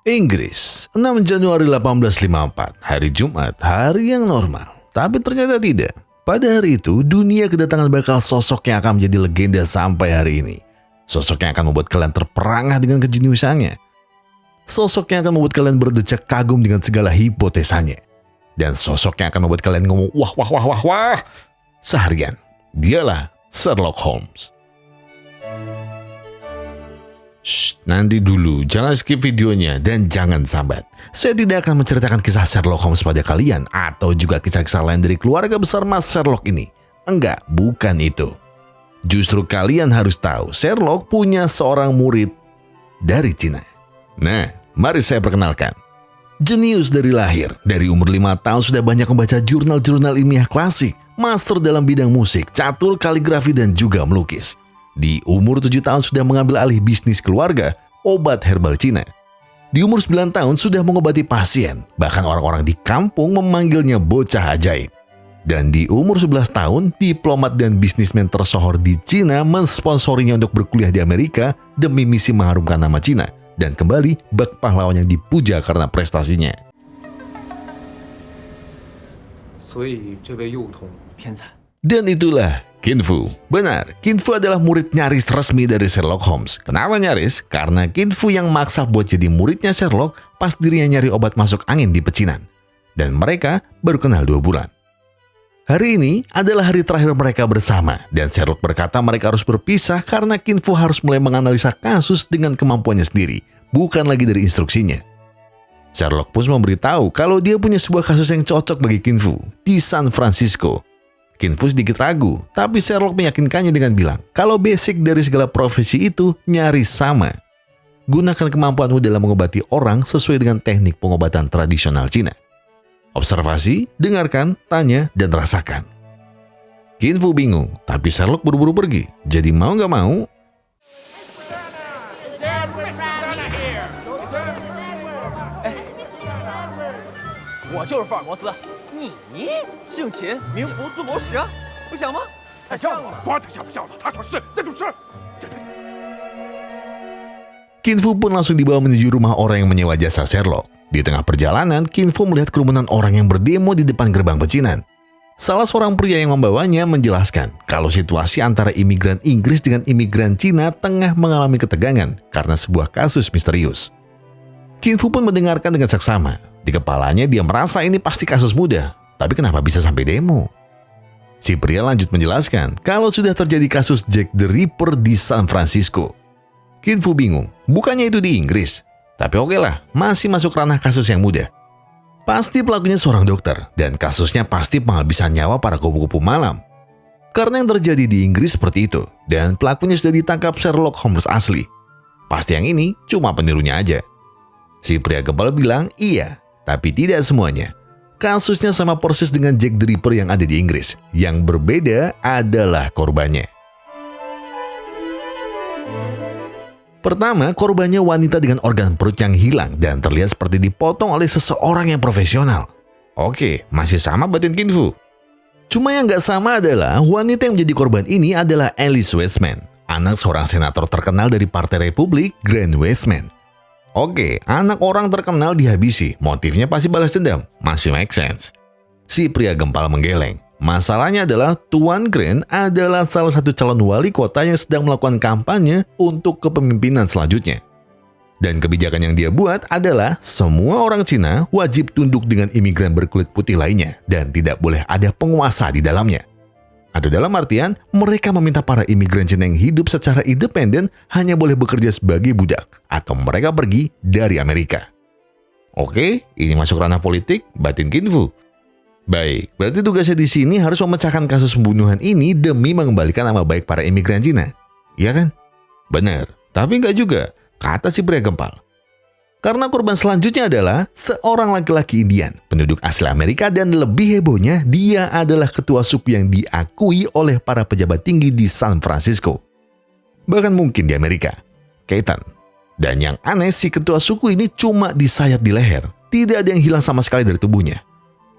Inggris, 6 Januari 1854, hari Jumat, hari yang normal. Tapi ternyata tidak. Pada hari itu, dunia kedatangan bakal sosok yang akan menjadi legenda sampai hari ini. Sosok yang akan membuat kalian terperangah dengan kejeniusannya. Sosok yang akan membuat kalian berdecak kagum dengan segala hipotesanya. Dan sosok yang akan membuat kalian ngomong wah seharian. Dialah Sherlock Holmes. Shh, nanti dulu, jangan skip videonya dan jangan sambat. Saya tidak akan menceritakan kisah Sherlock Holmes pada kalian atau juga kisah-kisah lain dari keluarga besar Mas Sherlock ini. Enggak, bukan itu. Justru kalian harus tahu Sherlock punya seorang murid dari Cina. Nah, mari saya perkenalkan. Jenius dari lahir, dari umur 5 tahun sudah banyak membaca jurnal-jurnal ilmiah klasik, master dalam bidang musik, catur kaligrafi dan juga melukis. Di umur 7 tahun sudah mengambil alih bisnis keluarga, obat herbal Cina. Di umur 9 tahun sudah mengobati pasien, bahkan orang-orang di kampung memanggilnya bocah ajaib. Dan di umur 11 tahun, diplomat dan bisnismen tersohor di Cina mensponsorinya untuk berkuliah di Amerika demi misi mengharumkan nama Cina dan kembali bak pahlawan yang dipuja karena prestasinya. Dan itulah Kin Fu. Benar, Kin Fu adalah murid nyaris resmi dari Sherlock Holmes. Kenapa nyaris? Karena Kin Fu yang maksa buat jadi muridnya Sherlock pas dirinya nyari obat masuk angin di pecinan. Dan mereka baru kenal 2 bulan. Hari ini adalah hari terakhir mereka bersama, dan Sherlock berkata mereka harus berpisah karena Kin Fu harus mulai menganalisa kasus dengan kemampuannya sendiri, bukan lagi dari instruksinya. Sherlock pun memberitahu kalau dia punya sebuah kasus yang cocok bagi Kin Fu di San Francisco. Kin Fu sedikit ragu, tapi Sherlock meyakinkannya dengan bilang kalau basic dari segala profesi itu nyaris sama. Gunakan kemampuanmu dalam mengobati orang sesuai dengan teknik pengobatan tradisional Cina. Observasi, dengarkan, tanya, dan rasakan. Kin Fu bingung, tapi Sherlock buru-buru pergi. Jadi mau nggak mau, Kin Fu pun langsung dibawa menuju rumah orang yang menyewa jasa Sherlock. Di tengah perjalanan, Kin Fu melihat kerumunan orang yang berdemo di depan gerbang pecinan. Salah seorang pria yang membawanya menjelaskan kalau situasi antara imigran Inggris dengan imigran Cina tengah mengalami ketegangan karena sebuah kasus misterius. Kin Fu pun mendengarkan dengan seksama. Di kepalanya dia merasa ini pasti kasus mudah, tapi kenapa bisa sampai demo? Si pria lanjut menjelaskan kalau sudah terjadi kasus Jack the Ripper di San Francisco. Kin Fu bingung, bukannya itu di Inggris? Tapi oke lah, masih masuk ranah kasus yang mudah. Pasti pelakunya seorang dokter, dan kasusnya pasti penghabisan nyawa para kupu-kupu malam. Karena yang terjadi di Inggris seperti itu, dan pelakunya sudah ditangkap Sherlock Holmes asli. Pasti yang ini cuma penirunya aja. Si pria gempal bilang iya, tapi tidak semuanya. Kasusnya sama persis dengan Jack the Ripper yang ada di Inggris. Yang berbeda adalah korbannya. Pertama, korbannya wanita dengan organ perut yang hilang dan terlihat seperti dipotong oleh seseorang yang profesional. Oke, masih sama batin Kin Fu. Cuma yang nggak sama adalah wanita yang menjadi korban ini adalah Alice Westman, anak seorang senator terkenal dari Partai Republik, Grant Westman. Oke, anak orang terkenal dihabisi, motifnya pasti balas dendam, masih make sense. Si pria gempal menggeleng. Masalahnya adalah Tuan Grant adalah salah satu calon wali kota yang sedang melakukan kampanye untuk kepemimpinan selanjutnya. Dan kebijakan yang dia buat adalah semua orang Cina wajib tunduk dengan imigran berkulit putih lainnya dan tidak boleh ada penguasa di dalamnya. Atau dalam artian, mereka meminta para imigran Cina yang hidup secara independen hanya boleh bekerja sebagai budak atau mereka pergi dari Amerika. Oke, ini masuk ranah politik, batin Kin Fu. Baik, berarti tugasnya di sini harus memecahkan kasus pembunuhan ini demi mengembalikan nama baik para imigran Cina. Iya kan? Benar, tapi enggak juga, kata si pria gempal. Karena korban selanjutnya adalah seorang laki-laki Indian, penduduk asli Amerika, dan lebih hebohnya, dia adalah ketua suku yang diakui oleh para pejabat tinggi di San Francisco. Bahkan mungkin di Amerika, Kaitan. Dan yang aneh, si ketua suku ini cuma disayat di leher, tidak ada yang hilang sama sekali dari tubuhnya.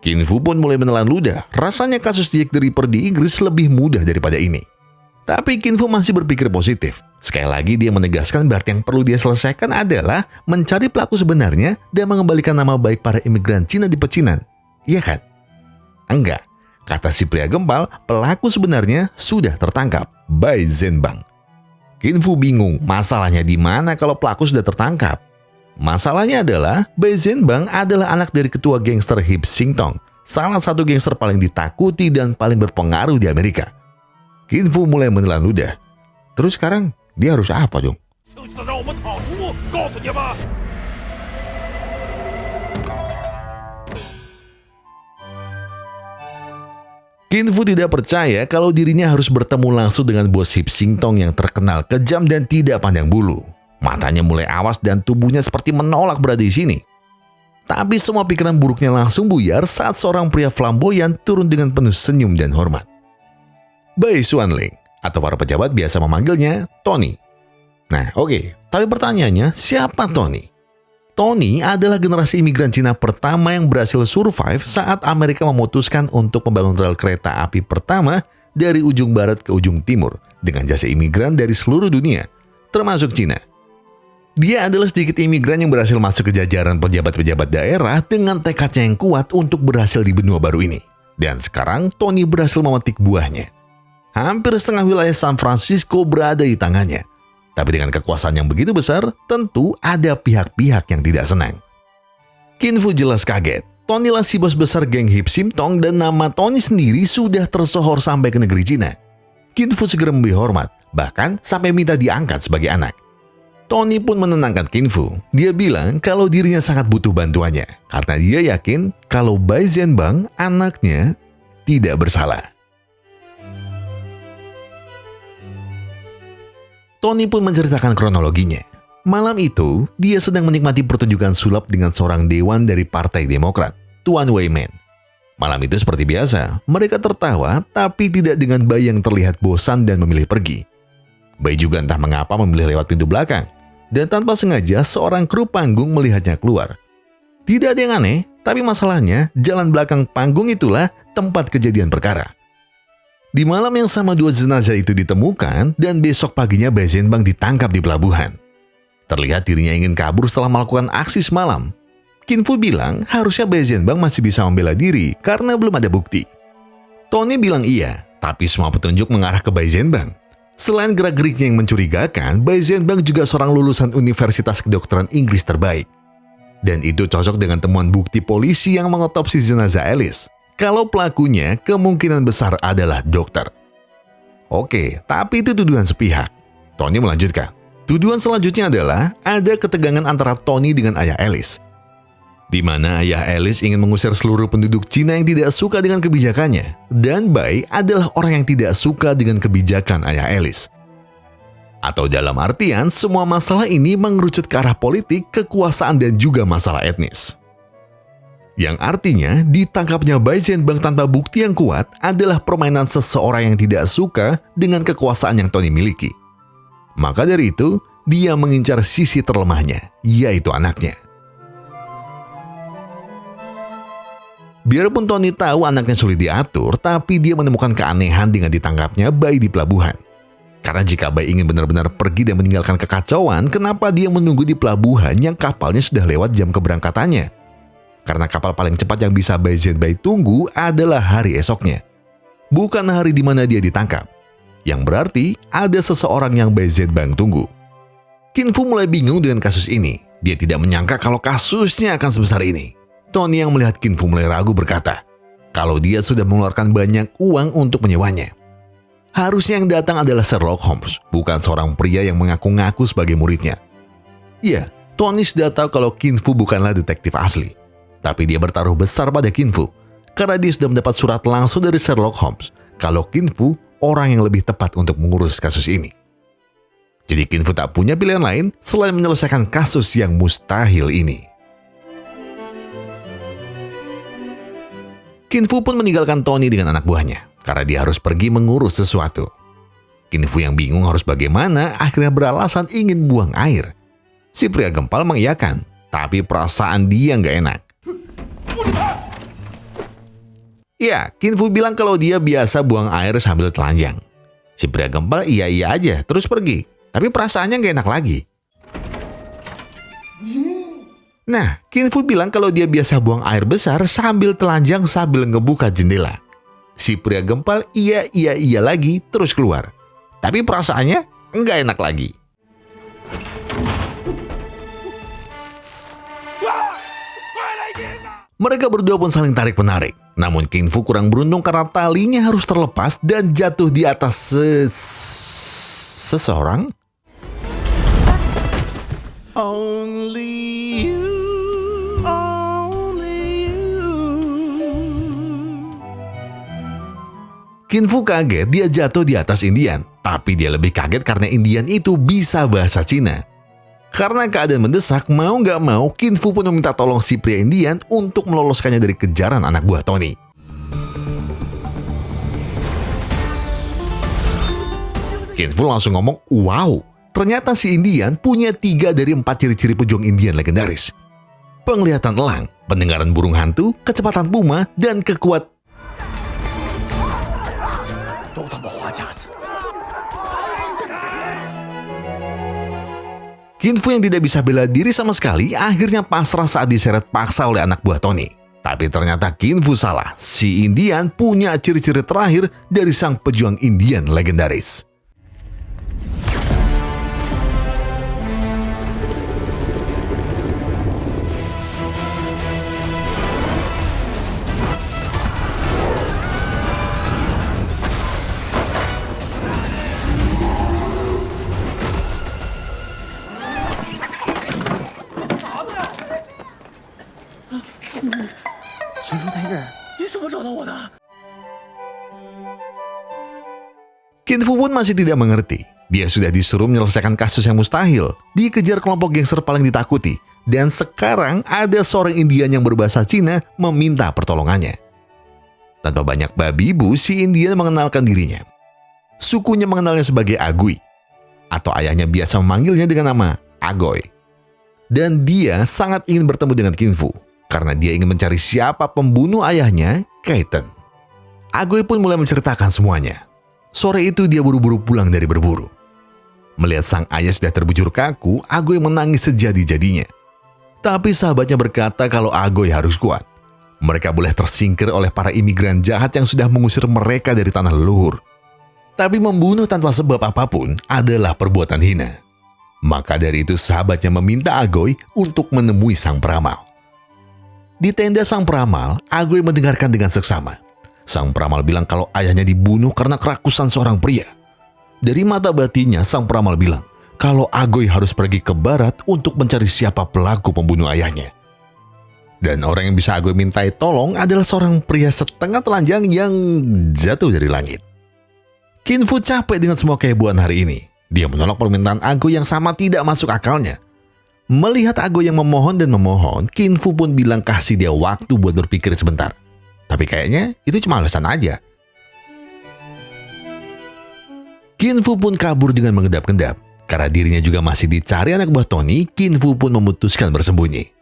Kin Fu pun mulai menelan ludah, rasanya kasus Jack the Ripper di Inggris lebih mudah daripada ini. Tapi Qin Fu masih berpikir positif. Sekali lagi dia menegaskan berarti yang perlu dia selesaikan adalah mencari pelaku sebenarnya dan mengembalikan nama baik para imigran Cina di pecinan. Iya kan? Enggak. Kata si pria gempal, pelaku sebenarnya sudah tertangkap, Bai Zhenbang. Qin Fu bingung, masalahnya di mana kalau pelaku sudah tertangkap? Masalahnya adalah Bai Zhenbang adalah anak dari ketua gangster Hip Sing Tong, salah satu gangster paling ditakuti dan paling berpengaruh di Amerika. Qin Fu mulai menelan ludah. Terus sekarang dia harus apa dong? Qin Fu tidak percaya kalau dirinya harus bertemu langsung dengan bos Hip Sing Tong yang terkenal kejam dan tidak pandang bulu. Matanya mulai awas dan tubuhnya seperti menolak berada di sini. Tapi semua pikiran buruknya langsung buyar saat seorang pria flamboyan turun dengan penuh senyum dan hormat. Bai Xuanling, atau para pejabat biasa memanggilnya Tony. Nah, oke. Tapi pertanyaannya, siapa Tony? Tony adalah generasi imigran Cina pertama yang berhasil survive saat Amerika memutuskan untuk membangun rel kereta api pertama dari ujung barat ke ujung timur dengan jasa imigran dari seluruh dunia, termasuk Cina. Dia adalah sedikit imigran yang berhasil masuk ke jajaran pejabat-pejabat daerah dengan tekadnya yang kuat untuk berhasil di benua baru ini. Dan sekarang Tony berhasil memetik buahnya. Hampir setengah wilayah San Francisco berada di tangannya. Tapi dengan kekuasaan yang begitu besar, tentu ada pihak-pihak yang tidak senang. Qin Fu jelas kaget. Tony lah si bos besar geng Hip Sing Tong dan nama Tony sendiri sudah tersohor sampai ke negeri Cina. Qin Fu segera memberi hormat, bahkan sampai minta diangkat sebagai anak. Tony pun menenangkan Qin Fu. Dia bilang kalau dirinya sangat butuh bantuannya, karena dia yakin kalau Bai Zhenbang, anaknya, tidak bersalah. Tony pun menceritakan kronologinya. Malam itu, dia sedang menikmati pertunjukan sulap dengan seorang dewan dari Partai Demokrat, Tuan Weiman. Malam itu seperti biasa, mereka tertawa tapi tidak dengan Bai yang terlihat bosan dan memilih pergi. Bai juga entah mengapa memilih lewat pintu belakang, dan tanpa sengaja seorang kru panggung melihatnya keluar. Tidak ada yang aneh, tapi masalahnya jalan belakang panggung itulah tempat kejadian perkara. Di malam yang sama dua jenazah itu ditemukan dan besok paginya Bai Zhenbang ditangkap di pelabuhan. Terlihat dirinya ingin kabur setelah melakukan aksi semalam. Qin Fu bilang harusnya Bai Zhenbang masih bisa membela diri karena belum ada bukti. Tony bilang iya, tapi semua petunjuk mengarah ke Bai Zhenbang. Selain gerak-geriknya yang mencurigakan, Bai Zhenbang juga seorang lulusan Universitas Kedokteran Inggris terbaik. Dan itu cocok dengan temuan bukti polisi yang mengotopsi jenazah Alice. Kalau pelakunya kemungkinan besar adalah dokter. Oke, tapi itu tuduhan sepihak. Tony melanjutkan. Tuduhan selanjutnya adalah ada ketegangan antara Tony dengan ayah Alice. Di mana ayah Alice ingin mengusir seluruh penduduk Cina yang tidak suka dengan kebijakannya. Dan Bai adalah orang yang tidak suka dengan kebijakan ayah Alice. Atau dalam artian, semua masalah ini mengerucut ke arah politik, kekuasaan, dan juga masalah etnis. Yang artinya, ditangkapnya Bai Zhenbang tanpa bukti yang kuat adalah permainan seseorang yang tidak suka dengan kekuasaan yang Tony miliki. Maka dari itu, dia mengincar sisi terlemahnya, yaitu anaknya. Biarpun Tony tahu anaknya sulit diatur, tapi dia menemukan keanehan dengan ditangkapnya Bai di pelabuhan. Karena jika Bai ingin benar-benar pergi dan meninggalkan kekacauan, kenapa dia menunggu di pelabuhan yang kapalnya sudah lewat jam keberangkatannya? Karena kapal paling cepat yang bisa Bai Zhenbang tunggu adalah hari esoknya. Bukan hari di mana dia ditangkap. Yang berarti ada seseorang yang Bai Zhenbang tunggu. Qin Fu mulai bingung dengan kasus ini. Dia tidak menyangka kalau kasusnya akan sebesar ini. Tony yang melihat Qin Fu mulai ragu berkata, kalau dia sudah mengeluarkan banyak uang untuk menyewanya. Harusnya yang datang adalah Sherlock Holmes, bukan seorang pria yang mengaku-ngaku sebagai muridnya. Ya, Tony sudah tahu kalau Qin Fu bukanlah detektif asli. Tapi dia bertaruh besar pada Qin Fu, karena dia sudah mendapat surat langsung dari Sherlock Holmes kalau Qin Fu orang yang lebih tepat untuk mengurus kasus ini. Jadi Qin Fu tak punya pilihan lain selain menyelesaikan kasus yang mustahil ini. Qin Fu pun meninggalkan Tony dengan anak buahnya, karena dia harus pergi mengurus sesuatu. Qin Fu yang bingung harus bagaimana akhirnya beralasan ingin buang air. Si pria gempal mengiyakan, tapi perasaan dia nggak enak. Ya, Qin Fu bilang kalau dia biasa buang air sambil telanjang. Si pria gempal iya-iya aja, terus pergi. Tapi perasaannya nggak enak lagi. Nah, Qin Fu bilang kalau dia biasa buang air besar sambil telanjang sambil ngebuka jendela. Si pria gempal iya lagi, terus keluar. Tapi perasaannya nggak enak lagi. Mereka berdua pun saling tarik-menarik. Namun Qin Fu kurang beruntung karena talinya harus terlepas dan jatuh di atas seseorang. Only you, only you. Qin Fu kaget dia jatuh di atas Indian. Tapi dia lebih kaget karena Indian itu bisa bahasa Cina. Karena keadaan mendesak, mau nggak mau, Qin Fu pun meminta tolong si pria Indian untuk meloloskannya dari kejaran anak buah Tony. Qin Fu langsung ngomong, wow, ternyata si Indian punya 3 dari 4 ciri-ciri pejuang Indian legendaris. Penglihatan elang, pendengaran burung hantu, kecepatan puma, dan kekuatan. Qin Fu yang tidak bisa bela diri sama sekali akhirnya pasrah saat diseret paksa oleh anak buah Tony. Tapi ternyata Qin Fu salah. Si Indian punya ciri-ciri terakhir dari sang pejuang Indian legendaris. Qin Fu pun masih tidak mengerti. Dia sudah disuruh menyelesaikan kasus yang mustahil, dikejar kelompok gangster paling ditakuti, dan sekarang ada seorang Indian yang berbahasa Cina meminta pertolongannya. Tanpa banyak babi bu, si Indian mengenalkan dirinya. Sukunya mengenalnya sebagai Agui, atau ayahnya biasa memanggilnya dengan nama Agoy. Dan dia sangat ingin bertemu dengan Qin Fu, karena dia ingin mencari siapa pembunuh ayahnya, Kaiten. Agoy pun mulai menceritakan semuanya. Sore itu dia buru-buru pulang dari berburu. Melihat sang ayah sudah terbujur kaku, Agoy menangis sejadi-jadinya. Tapi sahabatnya berkata kalau Agoy harus kuat. Mereka boleh tersingkir oleh para imigran jahat yang sudah mengusir mereka dari tanah leluhur. Tapi membunuh tanpa sebab apapun adalah perbuatan hina. Maka dari itu sahabatnya meminta Agoy untuk menemui sang peramal. Di tenda sang peramal, Agoy mendengarkan dengan seksama. Sang peramal bilang kalau ayahnya dibunuh karena kerakusan seorang pria. Dari mata batinnya, sang peramal bilang kalau Agoy harus pergi ke barat untuk mencari siapa pelaku pembunuh ayahnya. Dan orang yang bisa Agoy mintai tolong adalah seorang pria setengah telanjang yang jatuh dari langit. Qin Fu capek dengan semua kehebohan hari ini. Dia menolak permintaan Agoy yang sama tidak masuk akalnya. Melihat Agoy yang memohon dan memohon, Qin Fu pun bilang kasih dia waktu buat berpikir sebentar. Tapi kayaknya itu cuma alasan aja. Qin Fu pun kabur dengan mengedap-kedap. Karena dirinya juga masih dicari anak buah Tony, Qin Fu pun memutuskan bersembunyi.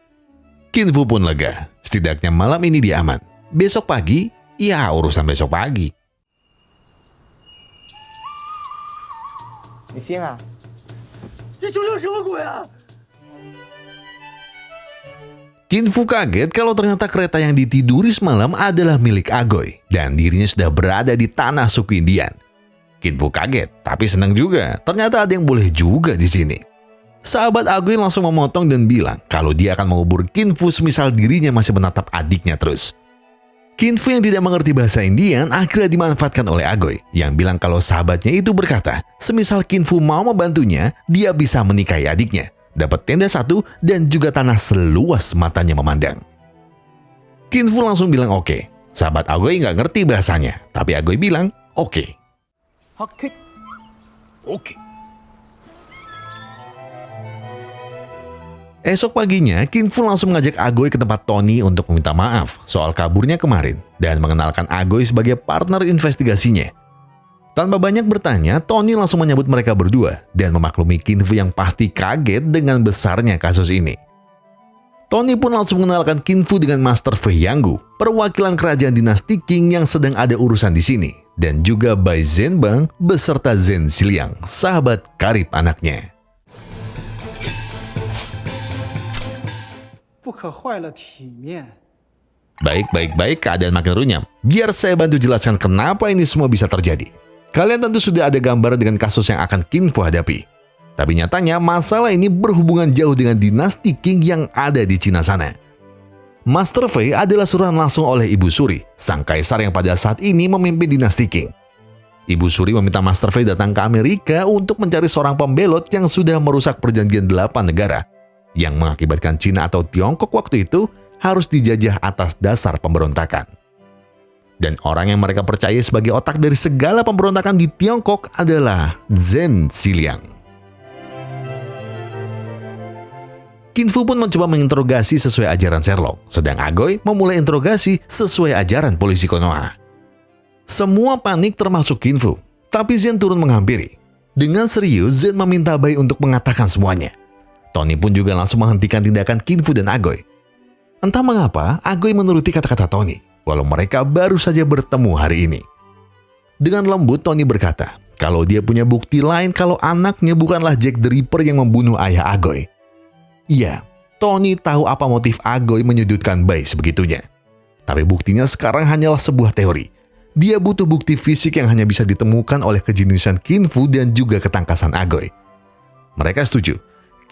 Qin Fu pun lega. Setidaknya malam ini dia aman. Besok pagi, ya urusan besok pagi. Qin Fu kaget kalau ternyata kereta yang ditiduri semalam adalah milik Agoy dan dirinya sudah berada di tanah suku Indian. Qin Fu kaget, tapi senang juga. Ternyata ada yang boleh juga di sini. Sahabat Agoy langsung memotong dan bilang kalau dia akan mengubur Qin Fu semisal dirinya masih menatap adiknya terus. Qin Fu yang tidak mengerti bahasa Indian akhirnya dimanfaatkan oleh Agoy yang bilang kalau sahabatnya itu berkata, semisal Qin Fu mau membantunya, dia bisa menikahi adiknya. Dapat tenda 1 dan juga tanah seluas matanya memandang. Qin Fu langsung bilang oke. Sahabat Agoy nggak ngerti bahasanya, tapi Agoy bilang oke. Esok paginya, Qin Fu langsung mengajak Agoy ke tempat Tony untuk meminta maaf soal kaburnya kemarin dan mengenalkan Agoy sebagai partner investigasinya. Tanpa banyak bertanya, Tony langsung menyambut mereka berdua dan memaklumi Qin Fu yang pasti kaget dengan besarnya kasus ini. Tony pun langsung mengenalkan Qin Fu dengan Master Fei Yanggu, perwakilan kerajaan dinasti Qing yang sedang ada urusan di sini, dan juga Bai Zhenbang beserta Zhen Xiliang, sahabat karib anaknya. 不可坏了体面。 Baik, keadaan makin runyam. Biar saya bantu jelaskan kenapa ini semua bisa terjadi. Kalian tentu sudah ada gambaran dengan kasus yang akan Qin Fu hadapi. Tapi nyatanya masalah ini berhubungan jauh dengan dinasti Qing yang ada di Cina sana. Master Fei adalah suruhan langsung oleh Ibu Suri, sang kaisar yang pada saat ini memimpin dinasti Qing. Ibu Suri meminta Master Fei datang ke Amerika untuk mencari seorang pembelot yang sudah merusak perjanjian 8 negara, yang mengakibatkan Cina atau Tiongkok waktu itu harus dijajah atas dasar pemberontakan. Dan orang yang mereka percaya sebagai otak dari segala pemberontakan di Tiongkok adalah Zhen Xiliang. Qin Fu pun mencoba menginterogasi sesuai ajaran Sherlock, sedang Agoy memulai interogasi sesuai ajaran polisi Konoha. Semua panik termasuk Qin Fu, tapi Zhen turun menghampiri. Dengan serius, Zhen meminta Bai untuk mengatakan semuanya. Tony pun juga langsung menghentikan tindakan Qin Fu dan Agoy. Entah mengapa, Agoy menuruti kata-kata Tony, walau mereka baru saja bertemu hari ini. Dengan lembut, Tony berkata, kalau dia punya bukti lain kalau anaknya bukanlah Jack the Ripper yang membunuh ayah Agoy. Iya, Tony tahu apa motif Agoy menyudutkan Bai sebegitunya. Tapi buktinya sekarang hanyalah sebuah teori. Dia butuh bukti fisik yang hanya bisa ditemukan oleh kejeniusan Qin Fu dan juga ketangkasan Agoy. Mereka setuju.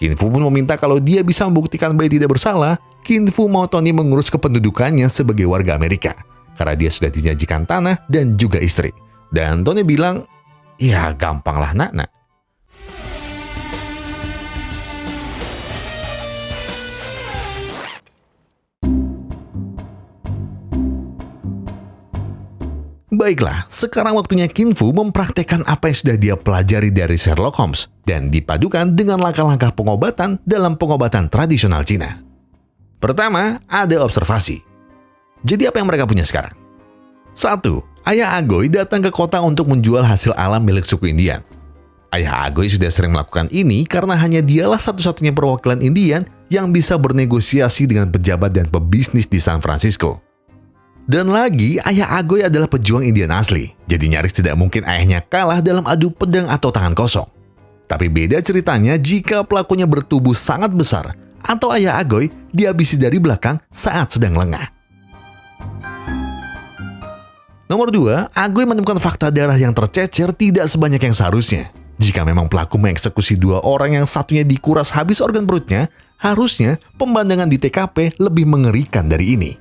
Qin Fu pun meminta kalau dia bisa membuktikan Bai tidak bersalah, Qin Fu mau Tony mengurus kependudukannya sebagai warga Amerika. Karena dia sudah dijanjikan tanah dan juga istri. Dan Tony bilang, ya gampanglah nak. Baiklah, sekarang waktunya Qin Fu mempraktekkan apa yang sudah dia pelajari dari Sherlock Holmes dan dipadukan dengan langkah-langkah pengobatan dalam pengobatan tradisional Cina. Pertama, ada observasi. Jadi apa yang mereka punya sekarang? 1. Ayah Agoy datang ke kota untuk menjual hasil alam milik suku Indian. Ayah Agoy sudah sering melakukan ini karena hanya dialah satu-satunya perwakilan Indian yang bisa bernegosiasi dengan pejabat dan pebisnis di San Francisco. Dan lagi, ayah Agoy adalah pejuang Indian asli, jadi nyaris tidak mungkin ayahnya kalah dalam adu pedang atau tangan kosong. Tapi beda ceritanya jika pelakunya bertubuh sangat besar, atau ayah Agoy dihabisi dari belakang saat sedang lengah. Nomor 2, Agoy menemukan fakta darah yang tercecer tidak sebanyak yang seharusnya. Jika memang pelaku mengeksekusi 2 orang yang satunya dikuras habis organ perutnya, harusnya pemandangan di TKP lebih mengerikan dari ini.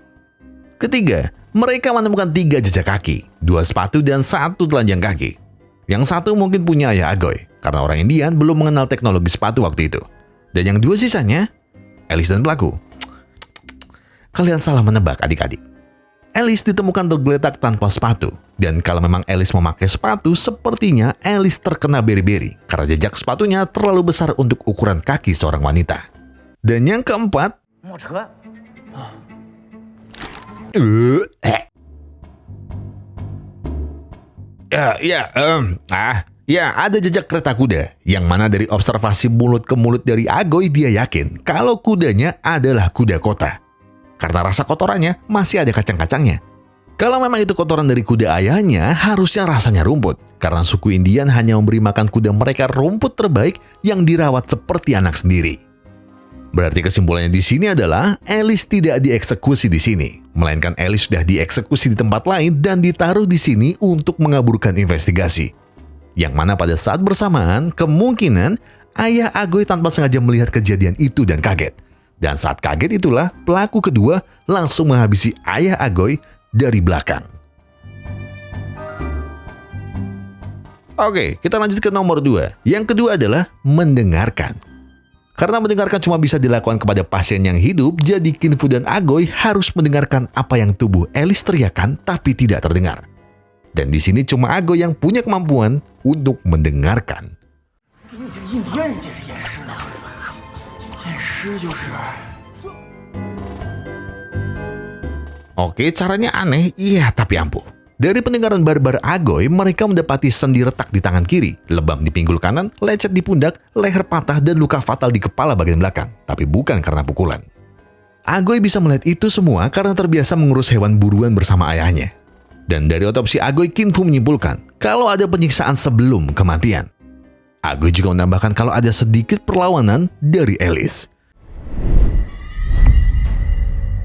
Ketiga, mereka menemukan 3 jejak kaki, 2 sepatu dan 1 telanjang kaki. Yang satu mungkin punya ayah Agoy, karena orang Indian belum mengenal teknologi sepatu waktu itu. Dan yang 2 sisanya, Alice dan pelaku. Kalian salah menebak adik-adik. Alice ditemukan tergeletak tanpa sepatu. Dan kalau memang Alice memakai sepatu, sepertinya Alice terkena beri-beri, karena jejak sepatunya terlalu besar untuk ukuran kaki seorang wanita. Dan yang keempat, ada jejak kereta kuda, yang mana dari observasi mulut ke mulut dari Agoy dia yakin kalau kudanya adalah kuda kota. Karena rasa kotorannya masih ada kacang-kacangnya. Kalau memang itu kotoran dari kuda ayahnya, harusnya rasanya rumput. Karena suku Indian hanya memberi makan kuda mereka rumput terbaik yang dirawat seperti anak sendiri. Berarti kesimpulannya di sini adalah Alice tidak dieksekusi di sini, melainkan Alice sudah dieksekusi di tempat lain dan ditaruh di sini untuk mengaburkan investigasi. Yang mana pada saat bersamaan, kemungkinan ayah Agoy tanpa sengaja melihat kejadian itu dan kaget. Dan saat kaget itulah pelaku kedua langsung menghabisi ayah Agoy dari belakang. Oke, kita lanjut ke nomor 2. Yang kedua adalah mendengarkan. Karena mendengarkan cuma bisa dilakukan kepada pasien yang hidup, jadi Qin Fu dan Agoy harus mendengarkan apa yang tubuh Alice teriakan tapi tidak terdengar. Dan di sini cuma Agoy yang punya kemampuan untuk mendengarkan. Oke, caranya aneh, iya tapi ampuh. Dari pendengaran barbar Agoy, mereka mendapati sendi retak di tangan kiri, lebam di pinggul kanan, lecet di pundak, leher patah, dan luka fatal di kepala bagian belakang. Tapi bukan karena pukulan. Agoy bisa melihat itu semua karena terbiasa mengurus hewan buruan bersama ayahnya. Dan dari otopsi Agoy, Qin Fu menyimpulkan kalau ada penyiksaan sebelum kematian. Agoy juga menambahkan kalau ada sedikit perlawanan dari Alice.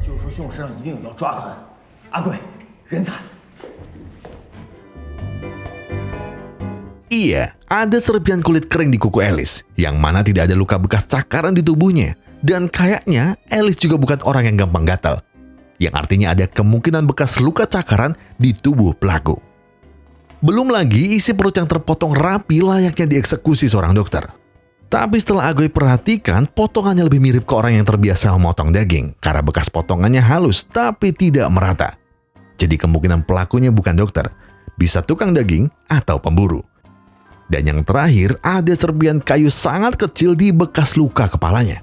就是说凶手身上一定有道抓痕。阿贵，人才。 Iya, ada serpihan kulit kering di kuku Alice, yang mana tidak ada luka bekas cakaran di tubuhnya. Dan kayaknya Alice juga bukan orang yang gampang gatal, yang artinya ada kemungkinan bekas luka cakaran di tubuh pelaku. Belum lagi isi perut yang terpotong rapi layaknya dieksekusi seorang dokter. Tapi setelah Agoy perhatikan, potongannya lebih mirip ke orang yang terbiasa memotong daging, karena bekas potongannya halus tapi tidak merata. Jadi kemungkinan pelakunya bukan dokter, bisa tukang daging atau pemburu. Dan yang terakhir, ada serpihan kayu sangat kecil di bekas luka kepalanya.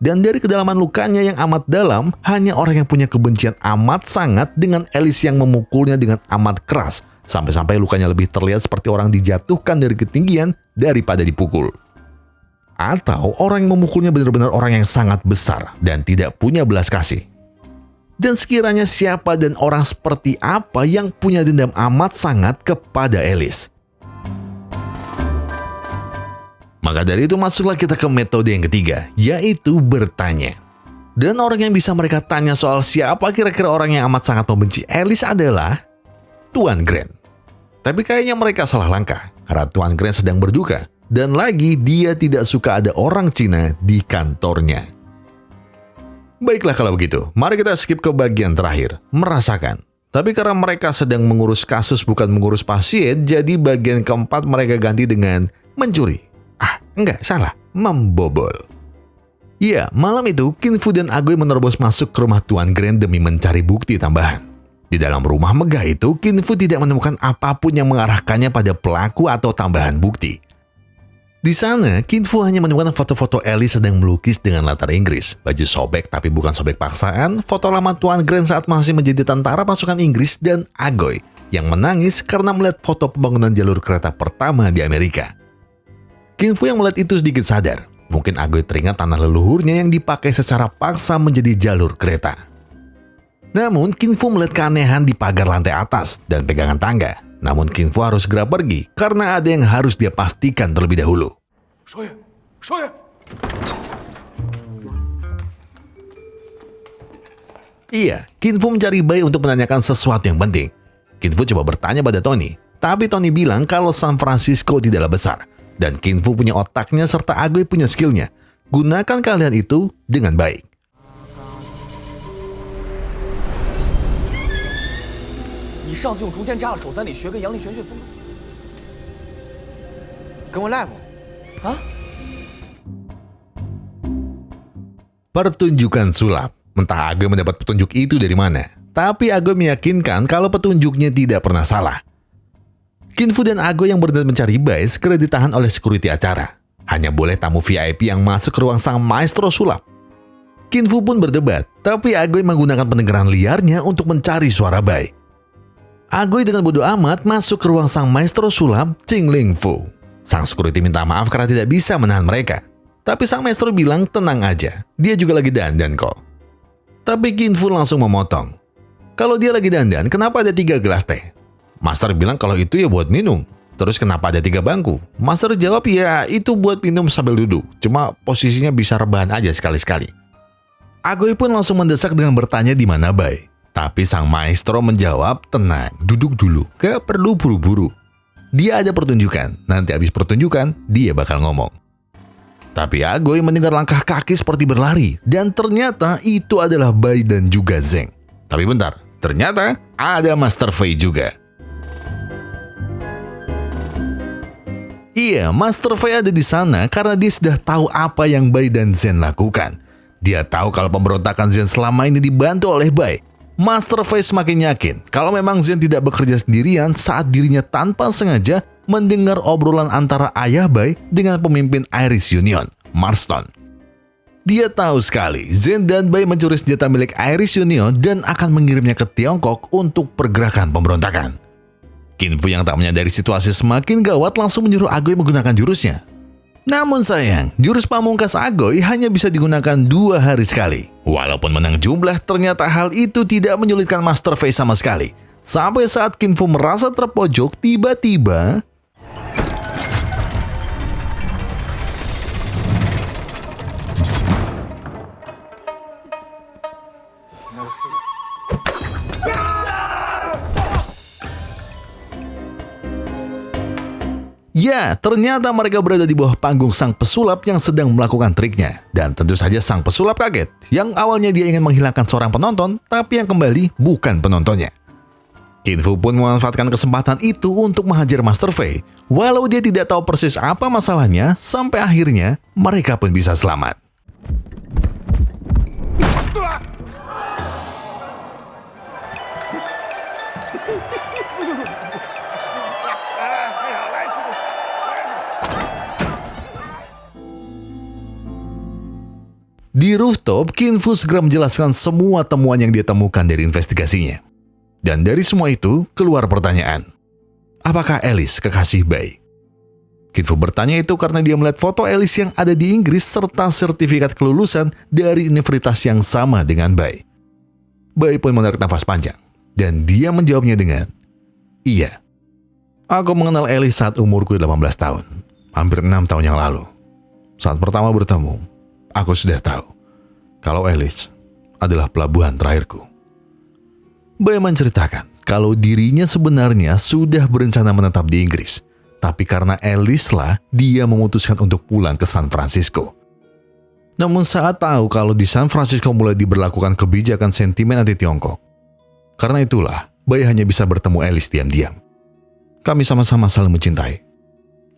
Dan dari kedalaman lukanya yang amat dalam, hanya orang yang punya kebencian amat sangat dengan Alice yang memukulnya dengan amat keras, sampai-sampai lukanya lebih terlihat seperti orang dijatuhkan dari ketinggian daripada dipukul. Atau orang yang memukulnya benar-benar orang yang sangat besar dan tidak punya belas kasih. Dan sekiranya siapa dan orang seperti apa yang punya dendam amat sangat kepada Alice. Maka dari itu masuklah kita ke metode yang ketiga, yaitu bertanya. Dan orang yang bisa mereka tanya soal siapa kira-kira orang yang amat sangat membenci Alice adalah Tuan Grant. Tapi kayaknya mereka salah langkah, karena Tuan Grant sedang berduka. Dan lagi dia tidak suka ada orang Cina di kantornya. Baiklah kalau begitu, mari kita skip ke bagian terakhir, merasakan. Tapi karena mereka sedang mengurus kasus bukan mengurus pasien, jadi bagian keempat mereka ganti dengan mencuri. Enggak, salah, membobol. Ya, malam itu Qin Fu dan Agoy menerobos masuk ke rumah Tuan Grant demi mencari bukti tambahan. Di dalam rumah megah itu, Qin Fu tidak menemukan apapun yang mengarahkannya pada pelaku atau tambahan bukti. Di sana, Qin Fu hanya menemukan foto-foto Alice sedang melukis dengan latar Inggris, baju sobek tapi bukan sobek paksaan, foto lama Tuan Grant saat masih menjadi tentara pasukan Inggris, dan Agoy yang menangis karena melihat foto pembangunan jalur kereta pertama di Amerika. Qin Fu yang melihat itu sedikit sadar. Mungkin Agoy teringat tanah leluhurnya yang dipakai secara paksa menjadi jalur kereta. Namun, Qin Fu melihat keanehan di pagar lantai atas dan pegangan tangga. Namun, Qin Fu harus segera pergi karena ada yang harus dia pastikan terlebih dahulu. Iya, Qin Fu mencari Bai untuk menanyakan sesuatu yang penting. Qin Fu coba bertanya pada Tony, tapi Tony bilang kalau San Francisco tidaklah besar. Dan Qin Fu punya otaknya serta Agoy punya skillnya. Gunakan kalian itu dengan baik. Pertunjukan sulap. Entah Agoy mendapat petunjuk itu dari mana. Tapi Agoy meyakinkan kalau petunjuknya tidak pernah salah. Qin Fu dan Agoy yang berniat mencari Bai segera ditahan oleh security acara. Hanya boleh tamu VIP yang masuk ke ruang sang maestro sulap. Qin Fu pun berdebat, tapi Agoy menggunakan pendengaran liarnya untuk mencari suara Bai. Agoy dengan bodoh amat masuk ke ruang sang maestro sulap, Qing Ling Fu. Sang security minta maaf karena tidak bisa menahan mereka. Tapi sang maestro bilang tenang aja, dia juga lagi dandan kok. Tapi Qin Fu langsung memotong. Kalau dia lagi dandan, kenapa ada 3 gelas teh? Master bilang kalau itu ya buat minum. Terus kenapa ada 3 bangku? Master jawab ya itu buat minum sambil duduk. Cuma posisinya bisa rebahan aja sekali-sekali. Agoy pun langsung mendesak dengan bertanya di mana Bai. Tapi sang maestro menjawab, tenang, duduk dulu. Gak perlu buru-buru. Dia ada pertunjukan. Nanti habis pertunjukan, dia bakal ngomong. Tapi Agoy mendengar langkah kaki seperti berlari. Dan ternyata itu adalah Bai dan juga Zeng. Tapi bentar, ternyata ada Master Fei juga. Iya, Master Fei ada di sana karena dia sudah tahu apa yang Bai dan Zen lakukan. Dia tahu kalau pemberontakan Zen selama ini dibantu oleh Bai. Master Fei semakin yakin kalau memang Zen tidak bekerja sendirian saat dirinya tanpa sengaja mendengar obrolan antara ayah Bai dengan pemimpin Irish Union, Marston. Dia tahu sekali Zen dan Bai mencuri senjata milik Irish Union dan akan mengirimnya ke Tiongkok untuk pergerakan pemberontakan. Qin Fu yang tak menyadari situasi semakin gawat langsung menyuruh Agoy menggunakan jurusnya. Namun sayang, jurus pamungkas Agoy hanya bisa digunakan 2 hari sekali. Walaupun menang jumlah, ternyata hal itu tidak menyulitkan Master Fei sama sekali. Sampai saat Qin Fu merasa terpojok, tiba-tiba ya, ternyata mereka berada di bawah panggung sang pesulap yang sedang melakukan triknya. Dan tentu saja sang pesulap kaget. Yang awalnya dia ingin menghilangkan seorang penonton, tapi yang kembali bukan penontonnya. Qin Fu pun memanfaatkan kesempatan itu untuk menghajar Master Fei. Walau dia tidak tahu persis apa masalahnya, sampai akhirnya mereka pun bisa selamat. Di rooftop, Qin Fu segera menjelaskan semua temuan yang dia temukan dari investigasinya. Dan dari semua itu, keluar pertanyaan. Apakah Alice kekasih Bai? Qin Fu bertanya itu karena dia melihat foto Alice yang ada di Inggris serta sertifikat kelulusan dari universitas yang sama dengan Bai. Bai pun menarik nafas panjang. Dan dia menjawabnya dengan, iya. Aku mengenal Alice saat umurku 18 tahun. Hampir 6 tahun yang lalu. Saat pertama bertemu, aku sudah tahu kalau Alice adalah pelabuhan terakhirku. Bai menceritakan kalau dirinya sebenarnya sudah berencana menetap di Inggris, tapi karena Alice lah dia memutuskan untuk pulang ke San Francisco. Namun saat tahu kalau di San Francisco mulai diberlakukan kebijakan sentimen anti Tiongkok, karena itulah Bai hanya bisa bertemu Alice diam-diam. Kami sama-sama saling mencintai,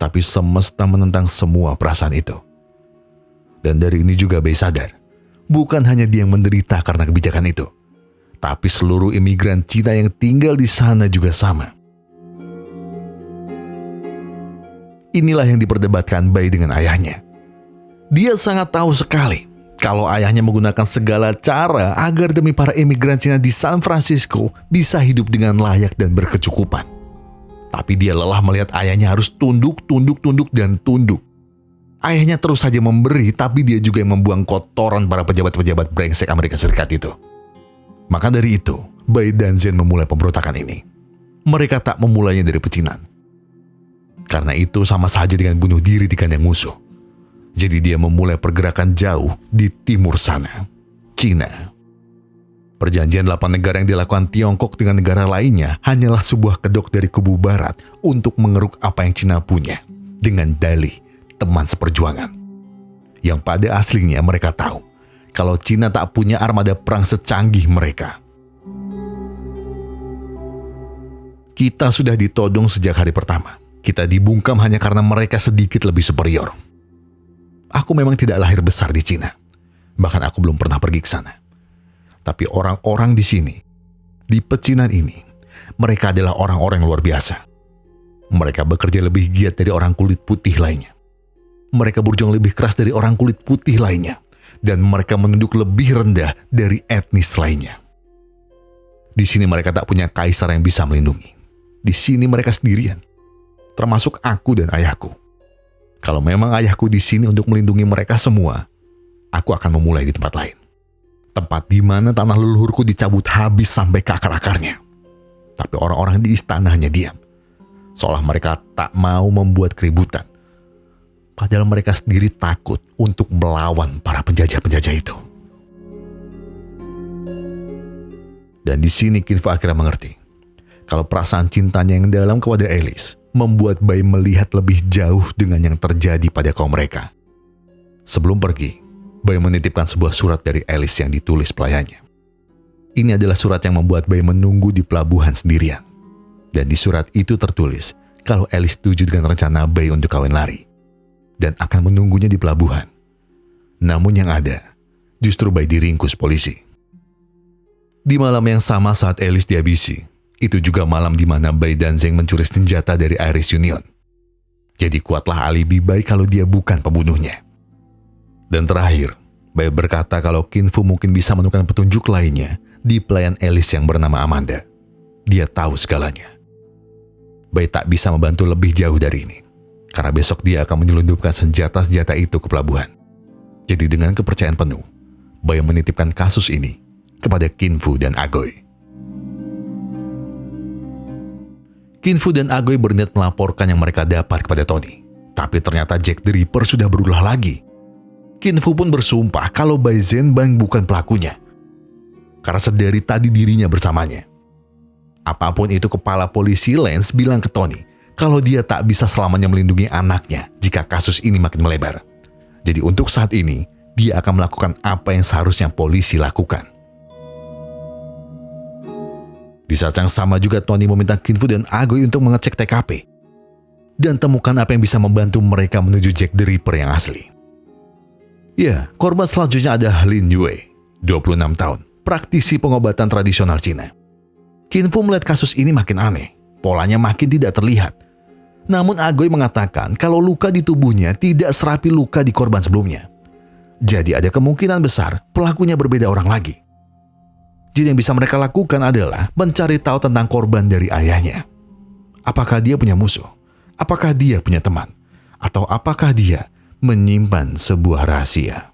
tapi semesta menentang semua perasaan itu. Dan dari ini juga Bai sadar, bukan hanya dia yang menderita karena kebijakan itu, tapi seluruh imigran Cina yang tinggal di sana juga sama. Inilah yang diperdebatkan Bai dengan ayahnya. Dia sangat tahu sekali kalau ayahnya menggunakan segala cara agar demi para imigran Cina di San Francisco bisa hidup dengan layak dan berkecukupan. Tapi dia lelah melihat ayahnya harus tunduk, dan tunduk. Ayahnya terus saja memberi, tapi dia juga yang membuang kotoran para pejabat-pejabat brengsek Amerika Serikat itu. Maka dari itu, Bai dan Zen memulai pemberontakan ini. Mereka tak memulainya dari pecinan. Karena itu sama saja dengan bunuh diri di kandang musuh. Jadi dia memulai pergerakan jauh di timur sana, Cina. Perjanjian 8 negara yang dilakukan Tiongkok dengan negara lainnya hanyalah sebuah kedok dari kubu barat untuk mengeruk apa yang Cina punya dengan dalih teman seperjuangan. Yang pada aslinya mereka tahu kalau Cina tak punya armada perang secanggih mereka. Kita sudah ditodong sejak hari pertama. Kita dibungkam hanya karena mereka sedikit lebih superior. Aku memang tidak lahir besar di Cina. Bahkan aku belum pernah pergi ke sana. Tapi orang-orang di sini, di pecinan ini, mereka adalah orang-orang yang luar biasa. Mereka bekerja lebih giat dari orang kulit putih lainnya. Mereka berjuang lebih keras dari orang kulit putih lainnya. Dan mereka menunduk lebih rendah dari etnis lainnya. Di sini mereka tak punya kaisar yang bisa melindungi. Di sini mereka sendirian. Termasuk aku dan ayahku. Kalau memang ayahku di sini untuk melindungi mereka semua, aku akan memulai di tempat lain. Tempat di mana tanah leluhurku dicabut habis sampai ke akar-akarnya. Tapi orang-orang di istana hanya diam. Seolah mereka tak mau membuat keributan. Padahal mereka sendiri takut untuk melawan para penjajah-penjajah itu. Dan di sini Qin Fu akhirnya mengerti. Kalau perasaan cintanya yang dalam kepada Alice membuat Bai melihat lebih jauh dengan yang terjadi pada kaum mereka. Sebelum pergi, Bai menitipkan sebuah surat dari Alice yang ditulis pelayannya. Ini adalah surat yang membuat Bai menunggu di pelabuhan sendirian. Dan di surat itu tertulis kalau Alice setuju dengan rencana Bai untuk kawin lari. Dan akan menunggunya di pelabuhan. Namun yang ada, justru Bai diringkus polisi. Di malam yang sama saat Alice dihabisi, itu juga malam di mana Bai dan Zeng mencuri senjata dari Irish Union. Jadi kuatlah alibi Bai kalau dia bukan pembunuhnya. Dan terakhir, Bai berkata kalau Qin Fu mungkin bisa menemukan petunjuk lainnya di pelayan Alice yang bernama Amanda. Dia tahu segalanya. Bai tak bisa membantu lebih jauh dari ini. Karena besok dia akan menyelundupkan senjata-senjata itu ke pelabuhan. Jadi dengan kepercayaan penuh, Bai menitipkan kasus ini kepada Qin Fu dan Agoy. Kinfu dan Agoy berniat melaporkan yang mereka dapat kepada Tony. Tapi ternyata Jack the Ripper sudah berulah lagi. Kinfu pun bersumpah kalau Bai Zhenbang bukan pelakunya. Karena sedari tadi dirinya bersamanya. Apapun itu, kepala polisi Lance bilang ke Tony kalau dia tak bisa selamanya melindungi anaknya jika kasus ini makin melebar. Jadi untuk saat ini, dia akan melakukan apa yang seharusnya polisi lakukan. Di saat yang sama juga Tony meminta Kinfu dan Agoy untuk mengecek TKP dan temukan apa yang bisa membantu mereka menuju Jack the Ripper yang asli. Ya, korban selanjutnya ada Lin Yue, 26 tahun, praktisi pengobatan tradisional Cina. Kinfu melihat kasus ini makin aneh, polanya makin tidak terlihat. Namun Agoy mengatakan kalau luka di tubuhnya tidak serapi luka di korban sebelumnya. Jadi ada kemungkinan besar pelakunya berbeda orang lagi. Jadi yang bisa mereka lakukan adalah mencari tahu tentang korban dari ayahnya. Apakah dia punya musuh? Apakah dia punya teman? Atau apakah dia menyimpan sebuah rahasia?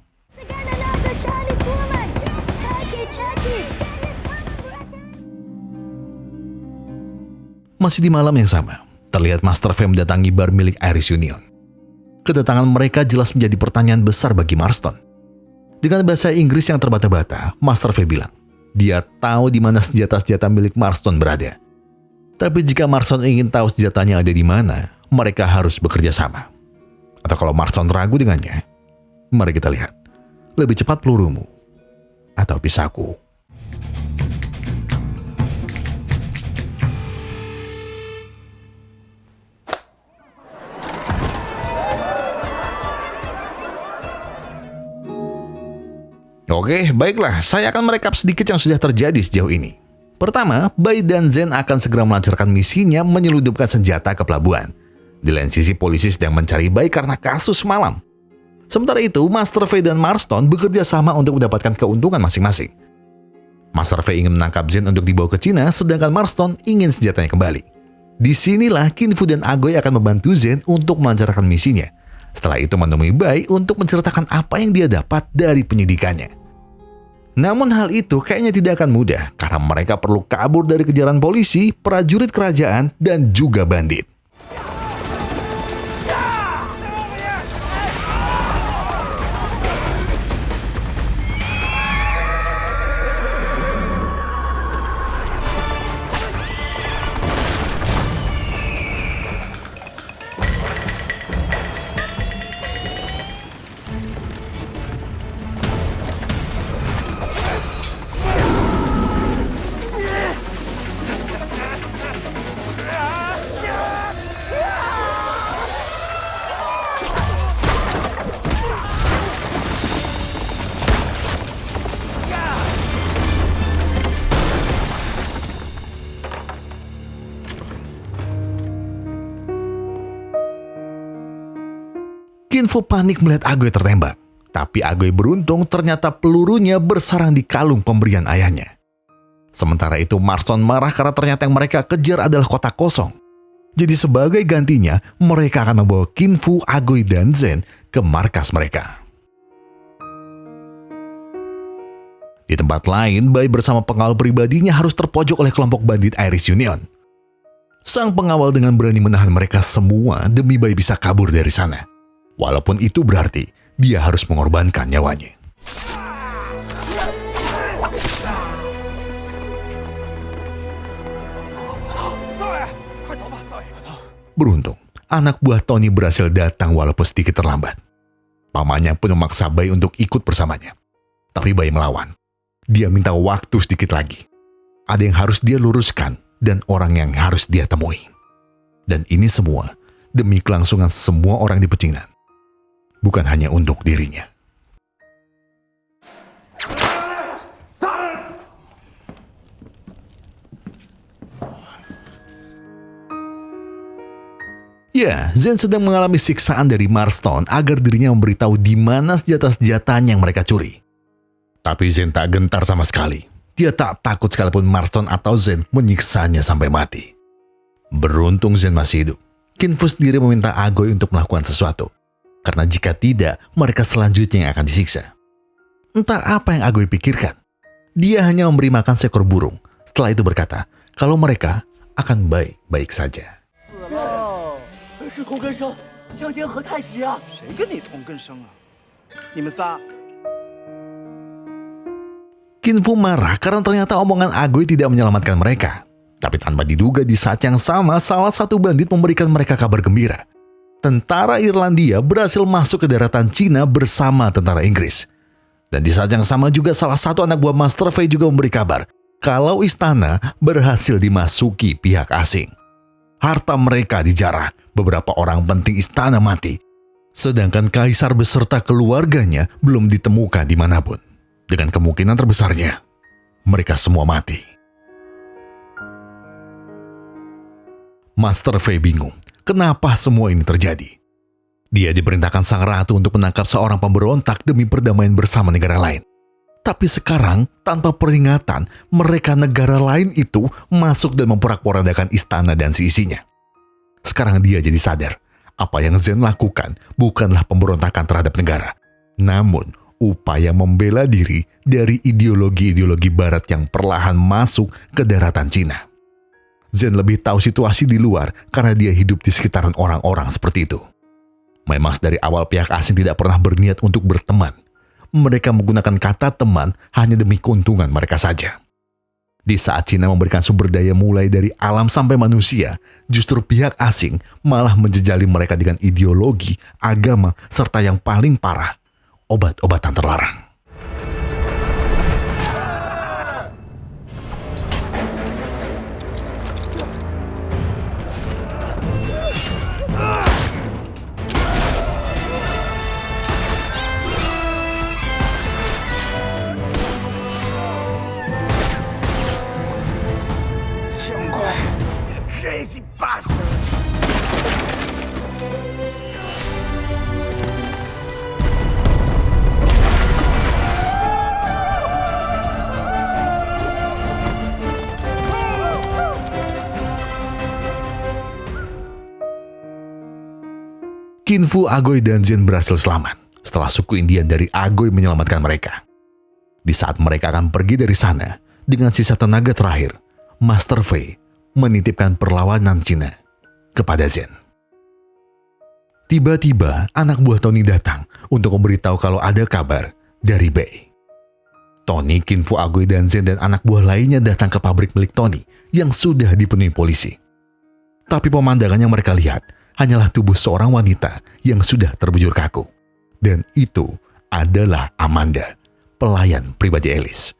Masih di malam yang sama, terlihat Master Fei mendatangi bar milik Iris Union. Kedatangan mereka jelas menjadi pertanyaan besar bagi Marston. Dengan bahasa Inggris yang terbata-bata, Master Fei bilang, dia tahu di mana senjata-senjata milik Marston berada. Tapi jika Marston ingin tahu senjatanya ada di mana, mereka harus bekerja sama. Atau kalau Marston ragu dengannya, mari kita lihat. Lebih cepat pelurumu atau pisauku. Oke, baiklah. Saya akan merekap sedikit yang sudah terjadi sejauh ini. Pertama, Bai dan Zhen akan segera melancarkan misinya menyelundupkan senjata ke pelabuhan. Di lain sisi, polisi sedang mencari Bai karena kasus malam. Sementara itu, Master Fei dan Marston bekerja sama untuk mendapatkan keuntungan masing-masing. Master Fei ingin menangkap Zhen untuk dibawa ke Cina, sedangkan Marston ingin senjatanya kembali. Disinilah Kinfu dan Agoy akan membantu Zhen untuk melancarkan misinya. Setelah itu menemui Bai untuk menceritakan apa yang dia dapat dari penyidikannya. Namun hal itu kayaknya tidak akan mudah karena mereka perlu kabur dari kejaran polisi, prajurit kerajaan, dan juga bandit. Kinfu panik melihat Agoy tertembak. Tapi Agoy beruntung ternyata pelurunya bersarang di kalung pemberian ayahnya. Sementara itu Marston marah karena ternyata yang mereka kejar adalah kotak kosong. Jadi sebagai gantinya, mereka akan membawa Kinfu, Agoy, dan Zhen ke markas mereka. Di tempat lain, Bai bersama pengawal pribadinya harus terpojok oleh kelompok bandit Iris Union. Sang pengawal dengan berani menahan mereka semua demi Bai bisa kabur dari sana. Walaupun itu berarti dia harus mengorbankan nyawanya. Beruntung, anak buah Tony berhasil datang walaupun sedikit terlambat. Pamannya pun memaksa Bai untuk ikut bersamanya. Tapi Bai melawan. Dia minta waktu sedikit lagi. Ada yang harus dia luruskan dan orang yang harus dia temui. Dan ini semua demi kelangsungan semua orang di pecinan. Bukan hanya untuk dirinya. Ya, Zhen sedang mengalami siksaan dari Marston agar dirinya memberitahu di mana senjata-senjatanya yang mereka curi. Tapi Zhen tak gentar sama sekali. Dia tak takut sekalipun Marston atau Zhen menyiksanya sampai mati. Beruntung Zhen masih hidup. Kinfu sendiri meminta Agoy untuk melakukan sesuatu. Karena jika tidak, mereka selanjutnya yang akan disiksa. Entah apa yang Agoy pikirkan. Dia hanya memberi makan seekor burung. Setelah itu berkata, kalau mereka akan baik-baik saja. 是同根生，相煎何太急啊！谁跟你同根生啊？你们仨 Qin Fu marah karena ternyata omongan Agoy tidak menyelamatkan mereka. Tapi tanpa diduga di saat yang sama, salah satu bandit memberikan mereka kabar gembira. Tentara Irlandia berhasil masuk ke daratan Cina bersama tentara Inggris. Dan di saat yang sama juga salah satu anak buah Master Fei juga memberi kabar kalau istana berhasil dimasuki pihak asing. Harta mereka dijarah, beberapa orang penting istana mati. Sedangkan kaisar beserta keluarganya belum ditemukan dimanapun. Dengan kemungkinan terbesarnya, mereka semua mati. Master Fei bingung, kenapa semua ini terjadi? Dia diperintahkan sang ratu untuk menangkap seorang pemberontak demi perdamaian bersama negara lain. Tapi sekarang, tanpa peringatan, mereka negara lain itu masuk dan memporak-porandakan istana dan seisinya. Sekarang dia jadi sadar, apa yang Zen lakukan bukanlah pemberontakan terhadap negara, namun upaya membela diri dari ideologi-ideologi barat yang perlahan masuk ke daratan Cina. Zen lebih tahu situasi di luar karena dia hidup di sekitaran orang-orang seperti itu. Memang dari awal pihak asing tidak pernah berniat untuk berteman. Mereka menggunakan kata teman hanya demi keuntungan mereka saja. Di saat Cina memberikan sumber daya mulai dari alam sampai manusia, justru pihak asing malah menjejali mereka dengan ideologi, agama, serta yang paling parah, obat-obatan terlarang. Crazy bastard! Qin Fu, Agoy, dan Zen berhasil selamat setelah suku Indian dari Agoy menyelamatkan mereka. Di saat mereka akan pergi dari sana, dengan sisa tenaga terakhir, Master Fei menitipkan perlawanan Cina kepada Zen. Tiba-tiba, anak buah Tony datang untuk memberitahu kalau ada kabar dari Bei. Tony, Qin Fu, Agoy, dan Zen dan anak buah lainnya datang ke pabrik milik Tony yang sudah dipenuhi polisi. Tapi pemandangan yang mereka lihat hanyalah tubuh seorang wanita yang sudah terbujur kaku. Dan itu adalah Amanda, pelayan pribadi Alice.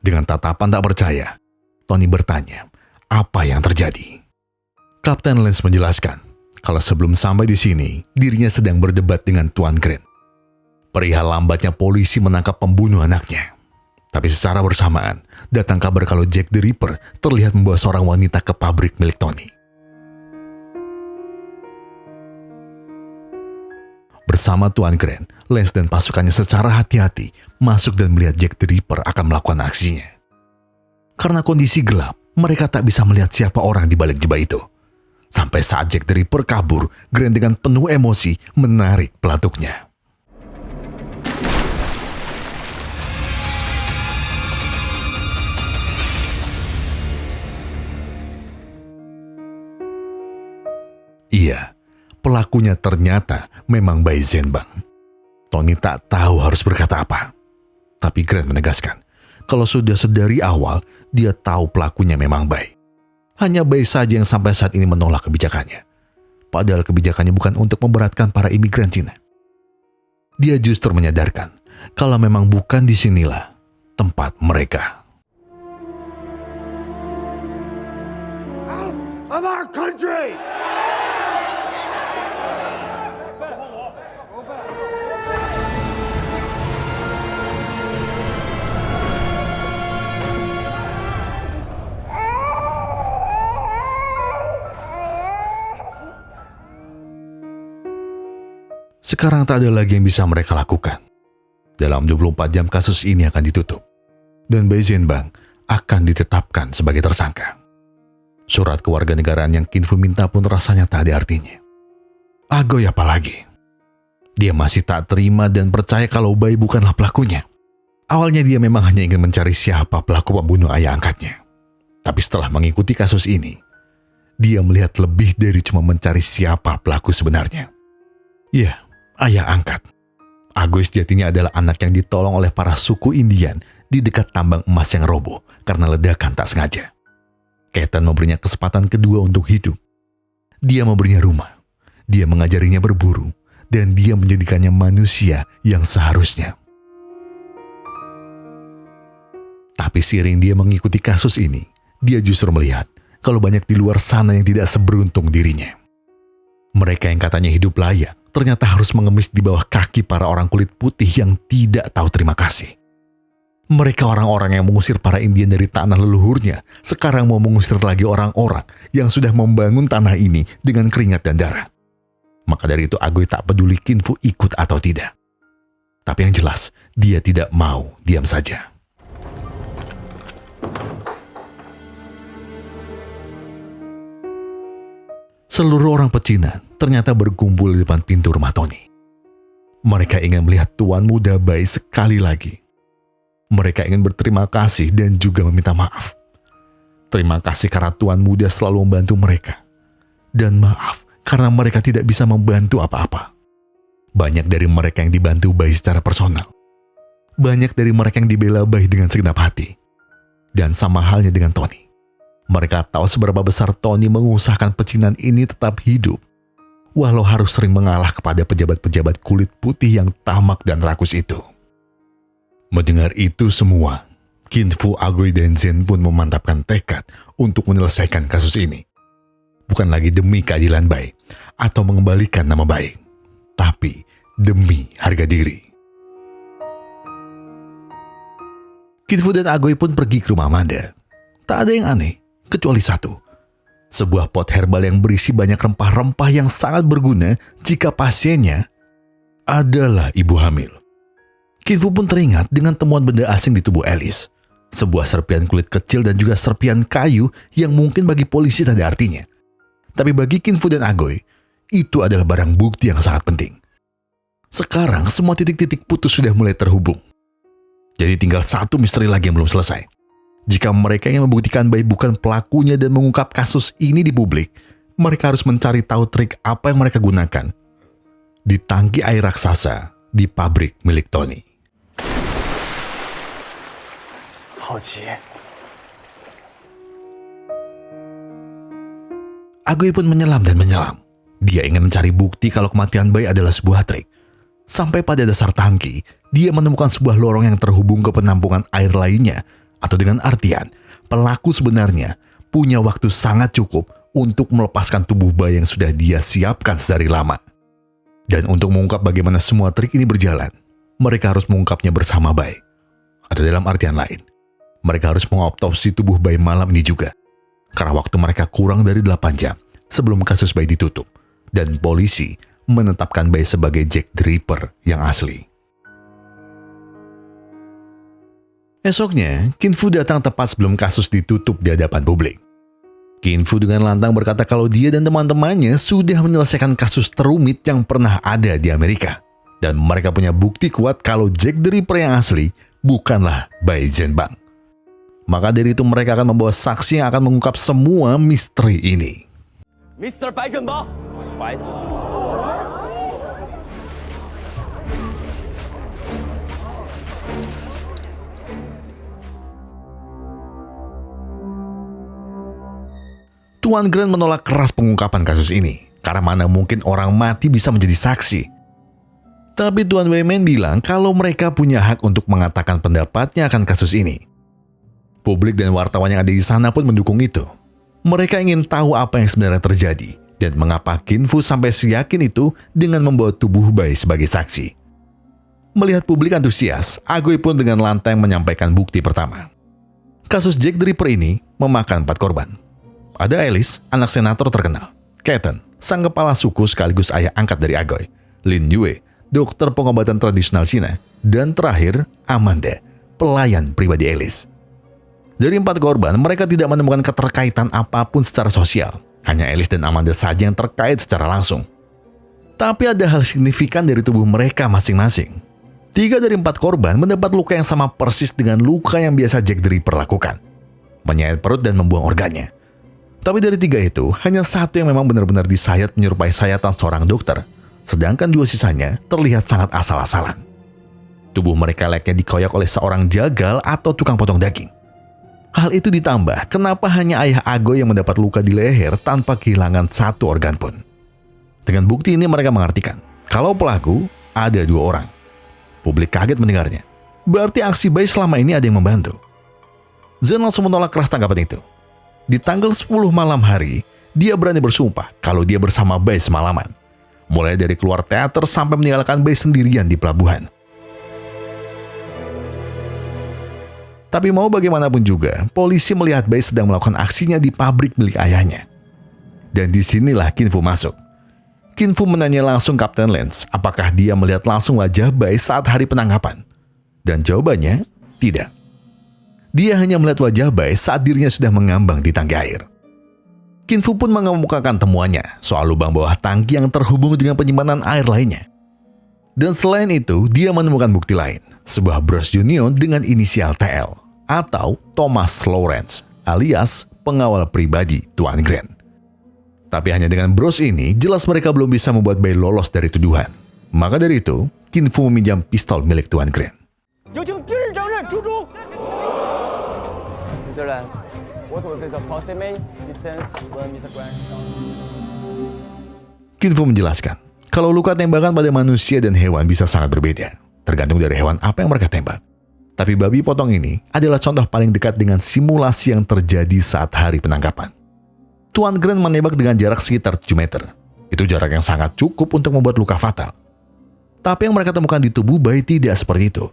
Dengan tatapan tak percaya, Tony bertanya, apa yang terjadi? Kapten Lance menjelaskan kalau sebelum sampai di sini, dirinya sedang berdebat dengan Tuan Grant perihal lambatnya polisi menangkap pembunuh anaknya. Tapi secara bersamaan, datang kabar kalau Jack the Ripper terlihat membawa seorang wanita ke pabrik milik Tony. Bersama Tuan Grant, Lance dan pasukannya secara hati-hati masuk dan melihat Jack the Ripper akan melakukan aksinya. Karena kondisi gelap, mereka tak bisa melihat siapa orang di balik jubah itu. Sampai saat Jack the Ripper kabur, Grant dengan penuh emosi menarik pelatuknya. Iya, pelakunya ternyata memang Bai Zhenbang. Tony tak tahu harus berkata apa. Tapi Grant menegaskan, kalau sudah sedari awal, dia tahu pelakunya memang Bai. Hanya Bai saja yang sampai saat ini menolak kebijakannya. Padahal kebijakannya bukan untuk memberatkan para imigran Cina. Dia justru menyadarkan kalau memang bukan di sinilah tempat mereka. Out of our country! Sekarang tak ada lagi yang bisa mereka lakukan. Dalam 24 jam kasus ini akan ditutup. Dan Bai Zhenbang akan ditetapkan sebagai tersangka. Surat kewarganegaraan yang Qin Fu minta pun rasanya tak ada artinya. Agoy apalagi. Dia masih tak terima dan percaya kalau Bai bukanlah pelakunya. Awalnya dia memang hanya ingin mencari siapa pelaku pembunuh ayah angkatnya. Tapi setelah mengikuti kasus ini, dia melihat lebih dari cuma mencari siapa pelaku sebenarnya. Ya, ayah angkat. Agoy sejatinya adalah anak yang ditolong oleh para suku Indian di dekat tambang emas yang roboh karena ledakan tak sengaja. Ketan memberinya kesempatan kedua untuk hidup. Dia memberinya rumah, dia mengajarinya berburu, dan dia menjadikannya manusia yang seharusnya. Tapi seiring dia mengikuti kasus ini, dia justru melihat kalau banyak di luar sana yang tidak seberuntung dirinya. Mereka yang katanya hidup layak, ternyata harus mengemis di bawah kaki para orang kulit putih yang tidak tahu terima kasih. Mereka orang-orang yang mengusir para Indian dari tanah leluhurnya, sekarang mau mengusir lagi orang-orang yang sudah membangun tanah ini dengan keringat dan darah. Maka dari itu Agoy tak peduli Kin Fu ikut atau tidak. Tapi yang jelas, dia tidak mau diam saja. Seluruh orang pecinan ternyata berkumpul di depan pintu rumah Tony. Mereka ingin melihat tuan muda Bai sekali lagi. Mereka ingin berterima kasih dan juga meminta maaf. Terima kasih karena tuan muda selalu membantu mereka. Dan maaf karena mereka tidak bisa membantu apa-apa. Banyak dari mereka yang dibantu Bai secara personal. Banyak dari mereka yang dibela Bai dengan segenap hati. Dan sama halnya dengan Tony. Mereka tahu seberapa besar Tony mengusahakan pecinan ini tetap hidup, walau harus sering mengalah kepada pejabat-pejabat kulit putih yang tamak dan rakus itu. Mendengar itu semua, Kin Fu, Agoy, dan Zen pun memantapkan tekad untuk menyelesaikan kasus ini. Bukan lagi demi keadilan Bai atau mengembalikan nama baik, tapi demi harga diri. Kin Fu dan Agoy pun pergi ke rumah Amanda. Tak ada yang aneh, kecuali satu. Sebuah pot herbal yang berisi banyak rempah-rempah yang sangat berguna jika pasiennya adalah ibu hamil. Kin Fu pun teringat dengan temuan benda asing di tubuh Alice. Sebuah serpian kulit kecil dan juga serpian kayu yang mungkin bagi polisi tak ada artinya. Tapi bagi Kin Fu dan Agoy, itu adalah barang bukti yang sangat penting. Sekarang semua titik-titik putus sudah mulai terhubung. Jadi tinggal satu misteri lagi yang belum selesai. Jika mereka ingin membuktikan Bai bukan pelakunya dan mengungkap kasus ini di publik, mereka harus mencari tahu trik apa yang mereka gunakan di tangki air raksasa di pabrik milik Tony. Agoy pun menyelam dan menyelam. Dia ingin mencari bukti kalau kematian Bai adalah sebuah trik. Sampai pada dasar tangki, dia menemukan sebuah lorong yang terhubung ke penampungan air lainnya. Atau dengan artian, pelaku sebenarnya punya waktu sangat cukup untuk melepaskan tubuh Bai yang sudah dia siapkan sedari lama. Dan untuk mengungkap bagaimana semua trik ini berjalan, mereka harus mengungkapnya bersama Bai. Atau dalam artian lain, mereka harus mengautopsi tubuh Bai malam ini juga. Karena waktu mereka kurang dari 8 jam sebelum kasus Bai ditutup. Dan polisi menetapkan Bai sebagai Jack the Ripper yang asli. Esoknya, Kin Fu datang tepat sebelum kasus ditutup di hadapan publik. Kin Fu dengan lantang berkata kalau dia dan teman-temannya sudah menyelesaikan kasus terumit yang pernah ada di Amerika. Dan mereka punya bukti kuat kalau Jack the Ripper yang asli bukanlah Bai Zhenbang. Maka dari itu mereka akan membawa saksi yang akan mengungkap semua misteri ini. Mr. Bai Zhenbang. Tuan Grant menolak keras pengungkapan kasus ini, karena mana mungkin orang mati bisa menjadi saksi. Tapi Tuan Weiman bilang kalau mereka punya hak untuk mengatakan pendapatnya akan kasus ini. Publik dan wartawan yang ada di sana pun mendukung itu. Mereka ingin tahu apa yang sebenarnya terjadi, dan mengapa Kin Fu sampai seyakin itu dengan membawa tubuh Bai sebagai saksi. Melihat publik antusias, Agoy pun dengan lantang menyampaikan bukti pertama. Kasus Jack the Ripper ini memakan 4 korban. Ada Alice, anak senator terkenal. Ketan, sang kepala suku sekaligus ayah angkat dari Agoy. Lin Yue, dokter pengobatan tradisional Cina. Dan terakhir, Amanda, pelayan pribadi Alice. Dari 4 korban, mereka tidak menemukan keterkaitan apapun secara sosial. Hanya Alice dan Amanda saja yang terkait secara langsung. Tapi ada hal signifikan dari tubuh mereka masing-masing. 3 dari 4 korban mendapat luka yang sama persis dengan luka yang biasa Jack the Ripper lakukan. menyayat perut dan membuang organnya. Tapi dari 3 itu, hanya 1 yang memang benar-benar disayat menyerupai sayatan seorang dokter, sedangkan 2 sisanya terlihat sangat asal-asalan. Tubuh mereka layaknya dikoyak oleh seorang jagal atau tukang potong daging. Hal itu ditambah kenapa hanya ayah Agoy yang mendapat luka di leher tanpa kehilangan 1 organ pun. Dengan bukti ini mereka mengartikan kalau pelaku ada 2 orang. Publik kaget mendengarnya. Berarti aksi Bai selama ini ada yang membantu. Zhen langsung menolak keras tanggapan itu. Di tanggal 10 malam hari, dia berani bersumpah kalau dia bersama Bai semalaman. Mulai dari keluar teater sampai meninggalkan Bai sendirian di pelabuhan. Tapi mau bagaimanapun juga, polisi melihat Bai sedang melakukan aksinya di pabrik milik ayahnya. Dan disinilah Qin Fu masuk. Qin Fu menanya langsung Kapten Lance apakah dia melihat langsung wajah Bai saat hari penangkapan. Dan jawabannya, tidak. Dia hanya melihat wajah Bai saat dirinya sudah mengambang di tangki air. Qin Fu pun mengemukakan temuannya soal lubang bawah tangki yang terhubung dengan penyimpanan air lainnya. Dan selain itu, dia menemukan bukti lain, sebuah bros union dengan inisial TL atau Thomas Lawrence alias pengawal pribadi Tuan Grand. Tapi hanya dengan bros ini, jelas mereka belum bisa membuat Bai lolos dari tuduhan. Maka dari itu, Qin Fu meminjam pistol milik Tuan Grand. 有请今日掌任出主。 Mr. Lance, what was the approximate distance when Mr. Grant shot? Qin Fu menjelaskan kalau luka tembakan pada manusia dan hewan bisa sangat berbeda, tergantung dari hewan apa yang mereka tembak. Tapi babi potong ini adalah contoh paling dekat dengan simulasi yang terjadi saat hari penangkapan. Tuan Grand menembak dengan jarak sekitar 7 meter. Itu jarak yang sangat cukup untuk membuat luka fatal. Tapi yang mereka temukan di tubuh Bai tidak seperti itu.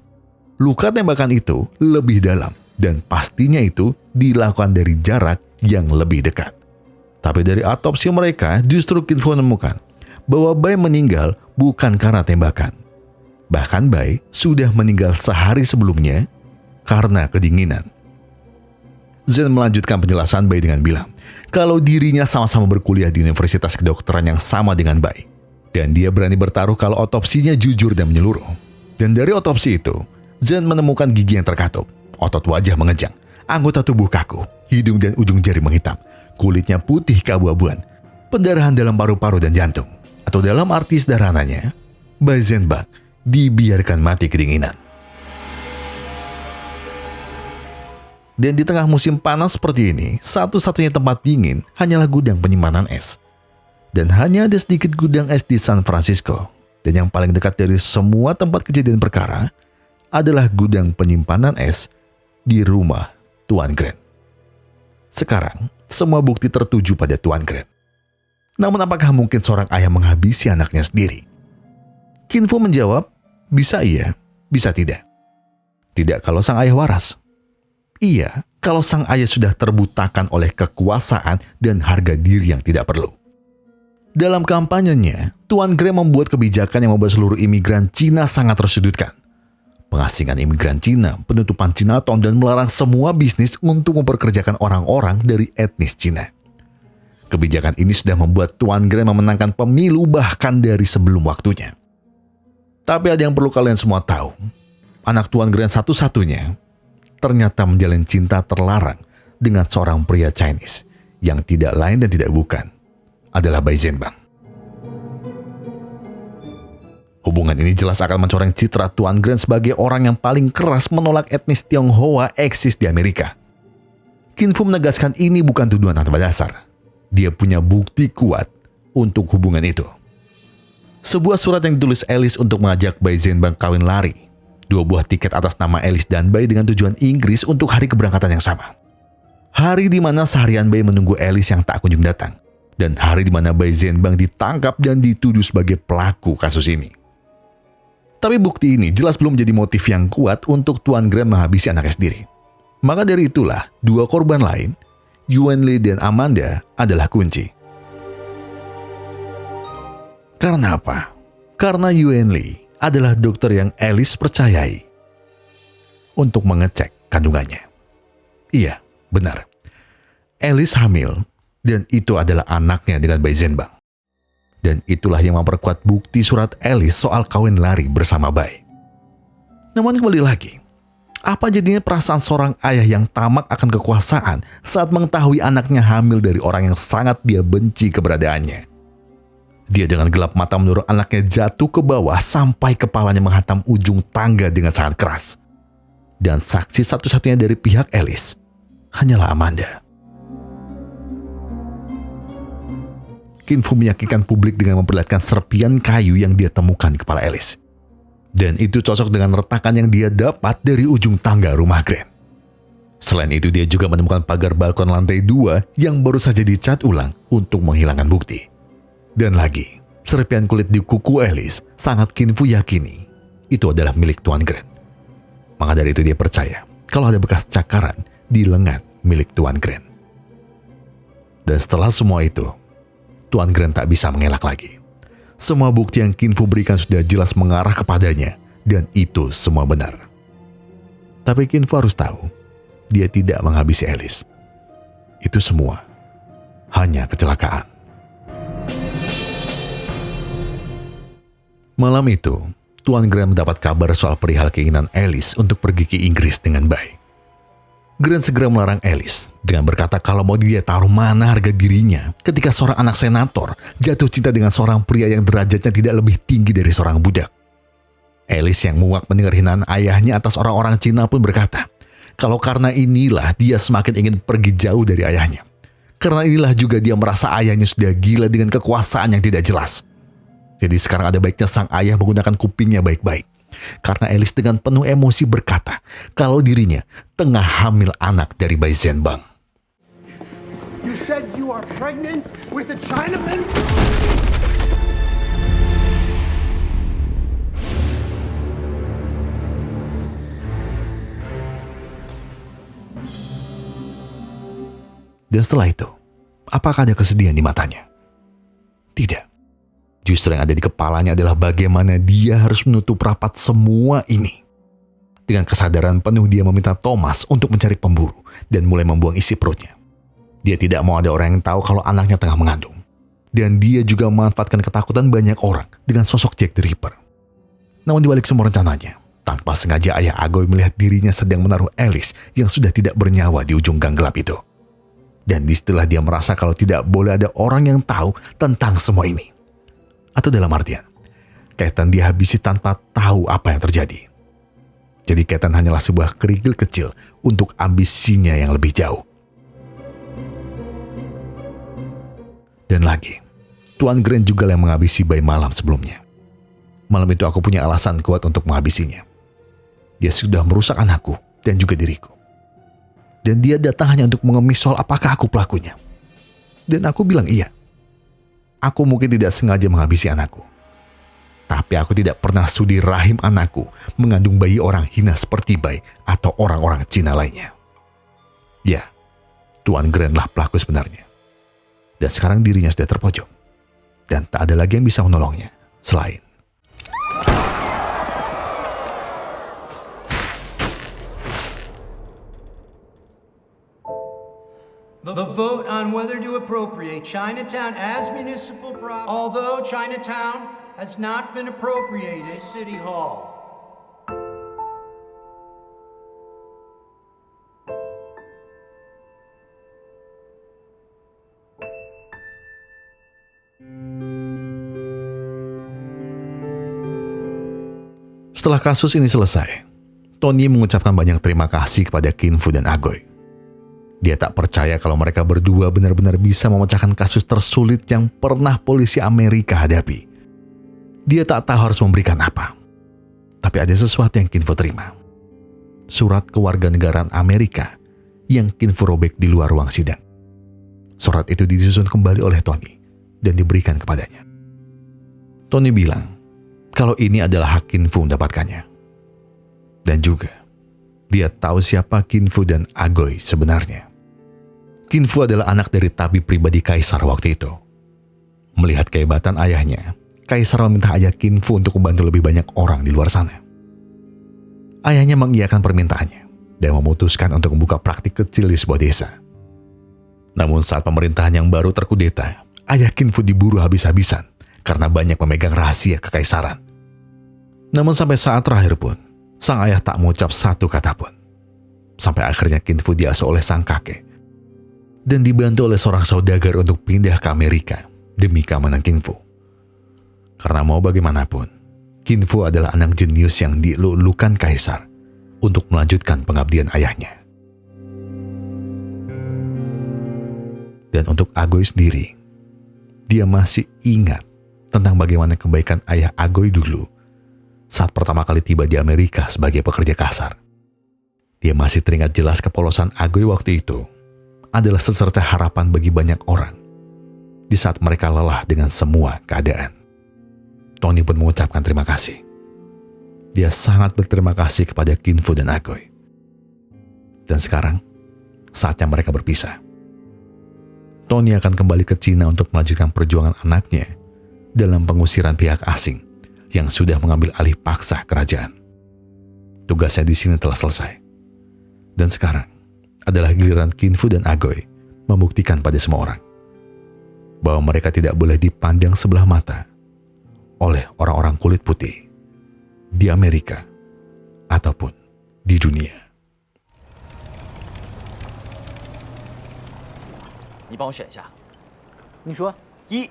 Luka tembakan itu lebih dalam dan pastinya itu dilakukan dari jarak yang lebih dekat. Tapi dari autopsi mereka justru Qin Fu menemukan bahwa Bai meninggal bukan karena tembakan. Bahkan Bai sudah meninggal sehari sebelumnya karena kedinginan. Zhen melanjutkan penjelasan Bai dengan bilang kalau dirinya sama-sama berkuliah di Universitas Kedokteran yang sama dengan Bai. Dan dia berani bertaruh kalau otopsinya jujur dan menyeluruh. Dan dari otopsi itu, Zhen menemukan gigi yang terkatup, otot wajah mengejang, anggota tubuh kaku, hidung dan ujung jari menghitam, kulitnya putih keabu-abuan, pendarahan dalam paru-paru dan jantung. Atau dalam arti sederhananya, Bai Zhenbang dibiarkan mati kedinginan. Dan di tengah musim panas seperti ini, satu-satunya tempat dingin hanyalah gudang penyimpanan es. Dan hanya ada sedikit gudang es di San Francisco. Dan yang paling dekat dari semua tempat kejadian perkara adalah gudang penyimpanan es di rumah Tuan Grand. Sekarang, semua bukti tertuju pada Tuan Grand. Namun apakah mungkin seorang ayah menghabisi anaknya sendiri? Qin Fu menjawab, bisa iya, bisa tidak. Tidak kalau sang ayah waras. Iya, kalau sang ayah sudah terbutakan oleh kekuasaan dan harga diri yang tidak perlu. Dalam kampanyenya, Tuan Grand membuat kebijakan yang membuat seluruh imigran Cina sangat tersudutkan. Pengasingan imigran Cina, penutupan Chinatown, dan melarang semua bisnis untuk memperkerjakan orang-orang dari etnis Cina. Kebijakan ini sudah membuat Tuan Grand memenangkan pemilu bahkan dari sebelum waktunya. Tapi ada yang perlu kalian semua tahu. Anak Tuan Grand satu-satunya ternyata menjalin cinta terlarang dengan seorang pria Chinese yang tidak lain dan tidak bukan adalah Bai Zhenbang. Hubungan ini jelas akan mencoreng citra Tuan Grand sebagai orang yang paling keras menolak etnis Tionghoa eksis di Amerika. Qin Fu menegaskan ini bukan tuduhan tanpa dasar. Dia punya bukti kuat untuk hubungan itu. Sebuah surat yang ditulis Alice untuk mengajak Bai Zhenbang kawin lari. 2 buah tiket atas nama Alice dan Bai dengan tujuan Inggris untuk hari keberangkatan yang sama. Hari di mana seharian Bai menunggu Alice yang tak kunjung datang. Dan hari di mana Bai Zhenbang ditangkap dan dituduh sebagai pelaku kasus ini. Tapi bukti ini jelas belum menjadi motif yang kuat untuk Tuan Grand menghabisi anaknya sendiri. Maka dari itulah, 2 korban lain, Yuan Li dan Amanda, adalah kunci. Karena apa? Karena Yuan Li adalah dokter yang Alice percayai untuk mengecek kandungannya. Iya, benar. Alice hamil dan itu adalah anaknya dengan Bai Zhenbang. Dan itulah yang memperkuat bukti surat Alice soal kawin lari bersama Bai. Namun kembali lagi, Apa jadinya perasaan seorang ayah yang tamak akan kekuasaan saat mengetahui anaknya hamil dari orang yang sangat dia benci keberadaannya? Dia dengan gelap mata mendorong anaknya jatuh ke bawah sampai kepalanya menghantam ujung tangga dengan sangat keras. Dan saksi satu-satunya dari pihak Alice hanyalah Amanda. Kin Fu meyakinkan publik dengan memperlihatkan serpian kayu yang dia temukan di kepala Alice. Dan itu cocok dengan retakan yang dia dapat dari ujung tangga rumah Grant. Selain itu dia juga menemukan pagar balkon lantai 2 yang baru saja dicat ulang untuk menghilangkan bukti. Dan lagi, serpian kulit di kuku Alice sangat Kin Fu yakini itu adalah milik Tuan Grant. Maka dari itu dia percaya kalau ada bekas cakaran di lengan milik Tuan Grant. Dan setelah semua itu, Tuan Grant tak bisa mengelak lagi. Semua bukti yang Kin Fu berikan sudah jelas mengarah kepadanya, dan itu semua benar. Tapi Kin Fu harus tahu, dia tidak menghabisi Alice. Itu semua hanya kecelakaan. Malam itu, Tuan Grant mendapat kabar soal perihal keinginan Alice untuk pergi ke Inggris dengan baik. Grant segera melarang Alice dengan berkata kalau mau dia taruh mana harga dirinya ketika seorang anak senator jatuh cinta dengan seorang pria yang derajatnya tidak lebih tinggi dari seorang budak. Alice yang muak mendengar hinaan ayahnya atas orang-orang Cina pun berkata, kalau karena inilah dia semakin ingin pergi jauh dari ayahnya. Karena inilah juga dia merasa ayahnya sudah gila dengan kekuasaan yang tidak jelas. Jadi sekarang ada baiknya sang ayah menggunakan kupingnya baik-baik. Karena Alice dengan penuh emosi berkata kalau dirinya tengah hamil anak dari bayi Zhenbang. You said you are pregnant with a Chinaman? Dan setelah itu, apakah ada kesedihan di matanya? Tidak. Justru yang ada di kepalanya adalah bagaimana dia harus menutup rapat semua ini. Dengan kesadaran penuh dia meminta Thomas untuk mencari pemburu dan mulai membuang isi perutnya. Dia tidak mau ada orang yang tahu kalau anaknya tengah mengandung. Dan dia juga memanfaatkan ketakutan banyak orang dengan sosok Jack the Ripper. Namun dibalik semua rencananya, tanpa sengaja ayah Agoy melihat dirinya sedang menaruh Alice yang sudah tidak bernyawa di ujung gang gelap itu. Dan disitulah dia merasa kalau tidak boleh ada orang yang tahu tentang semua ini. Atau dalam artian, Kaitan dihabisi tanpa tahu apa yang terjadi. Jadi Kaitan hanyalah sebuah kerikil kecil untuk ambisinya yang lebih jauh. Dan lagi, Tuan Grant juga yang menghabisi bayi malam sebelumnya. Malam itu aku punya alasan kuat untuk menghabisinya. Dia sudah merusak anakku dan juga diriku. Dan dia datang hanya untuk mengemis soal apakah aku pelakunya. Dan aku bilang iya. Aku mungkin tidak sengaja menghabisi anakku. Tapi aku tidak pernah sudi rahim anakku mengandung bayi orang hina seperti Bai atau orang-orang Cina lainnya. Ya, Tuan Grant lah pelaku sebenarnya. Dan sekarang dirinya sudah terpojok. Dan tak ada lagi yang bisa menolongnya selain The vote on whether to appropriate Chinatown as municipal property, although Chinatown has not been appropriated City Hall. Setelah kasus ini selesai, Tony mengucapkan banyak terima kasih kepada Kin Fu dan Agoy. Dia tak percaya kalau mereka berdua benar-benar bisa memecahkan kasus tersulit yang pernah polisi Amerika hadapi. Dia tak tahu harus memberikan apa. Tapi ada sesuatu yang Kin Fu terima. Surat kewarganegaraan Amerika yang Kin Fu robek di luar ruang sidang. Surat itu disusun kembali oleh Tony dan diberikan kepadanya. Tony bilang kalau ini adalah hak Kin Fu mendapatkannya. Dan juga dia tahu siapa Kin Fu dan Agoy sebenarnya. Kin Fu adalah anak dari tabib pribadi Kaisar waktu itu. Melihat kehebatan ayahnya, Kaisar meminta ayah Kin Fu untuk membantu lebih banyak orang di luar sana. Ayahnya mengiyakan permintaannya dan memutuskan untuk membuka praktik kecil di sebuah desa. Namun saat pemerintahan yang baru terkudeta, ayah Kin Fu diburu habis-habisan karena banyak memegang rahasia kekaisaran. Namun sampai saat terakhir pun, Sang ayah tak mengucap satu kata pun. Sampai akhirnya Kin Fu diasuh oleh sang kakek dan dibantu oleh seorang saudagar untuk pindah ke Amerika demi keamanan Kin Fu. Karena mau bagaimanapun, Kin Fu adalah anak jenius yang dilulukan kaisar untuk melanjutkan pengabdian ayahnya. Dan untuk Agoy sendiri, dia masih ingat tentang bagaimana kebaikan ayah Agoy dulu saat pertama kali tiba di Amerika sebagai pekerja kasar. Dia masih teringat jelas kepolosan Agoy waktu itu adalah secerca harapan bagi banyak orang di saat mereka lelah dengan semua keadaan. Tony pun mengucapkan terima kasih. Dia sangat berterima kasih kepada Kin Fu dan Agoy. Dan sekarang, saatnya mereka berpisah. Tony akan kembali ke Cina untuk melanjutkan perjuangan anaknya dalam pengusiran pihak asing yang sudah mengambil alih paksa kerajaan. Tugasnya di sini telah selesai. Dan sekarang adalah giliran Kin Fu dan Agoy membuktikan pada semua orang bahwa mereka tidak boleh dipandang sebelah mata oleh orang-orang kulit putih di Amerika ataupun di dunia. 你帮我选一下，你说，一，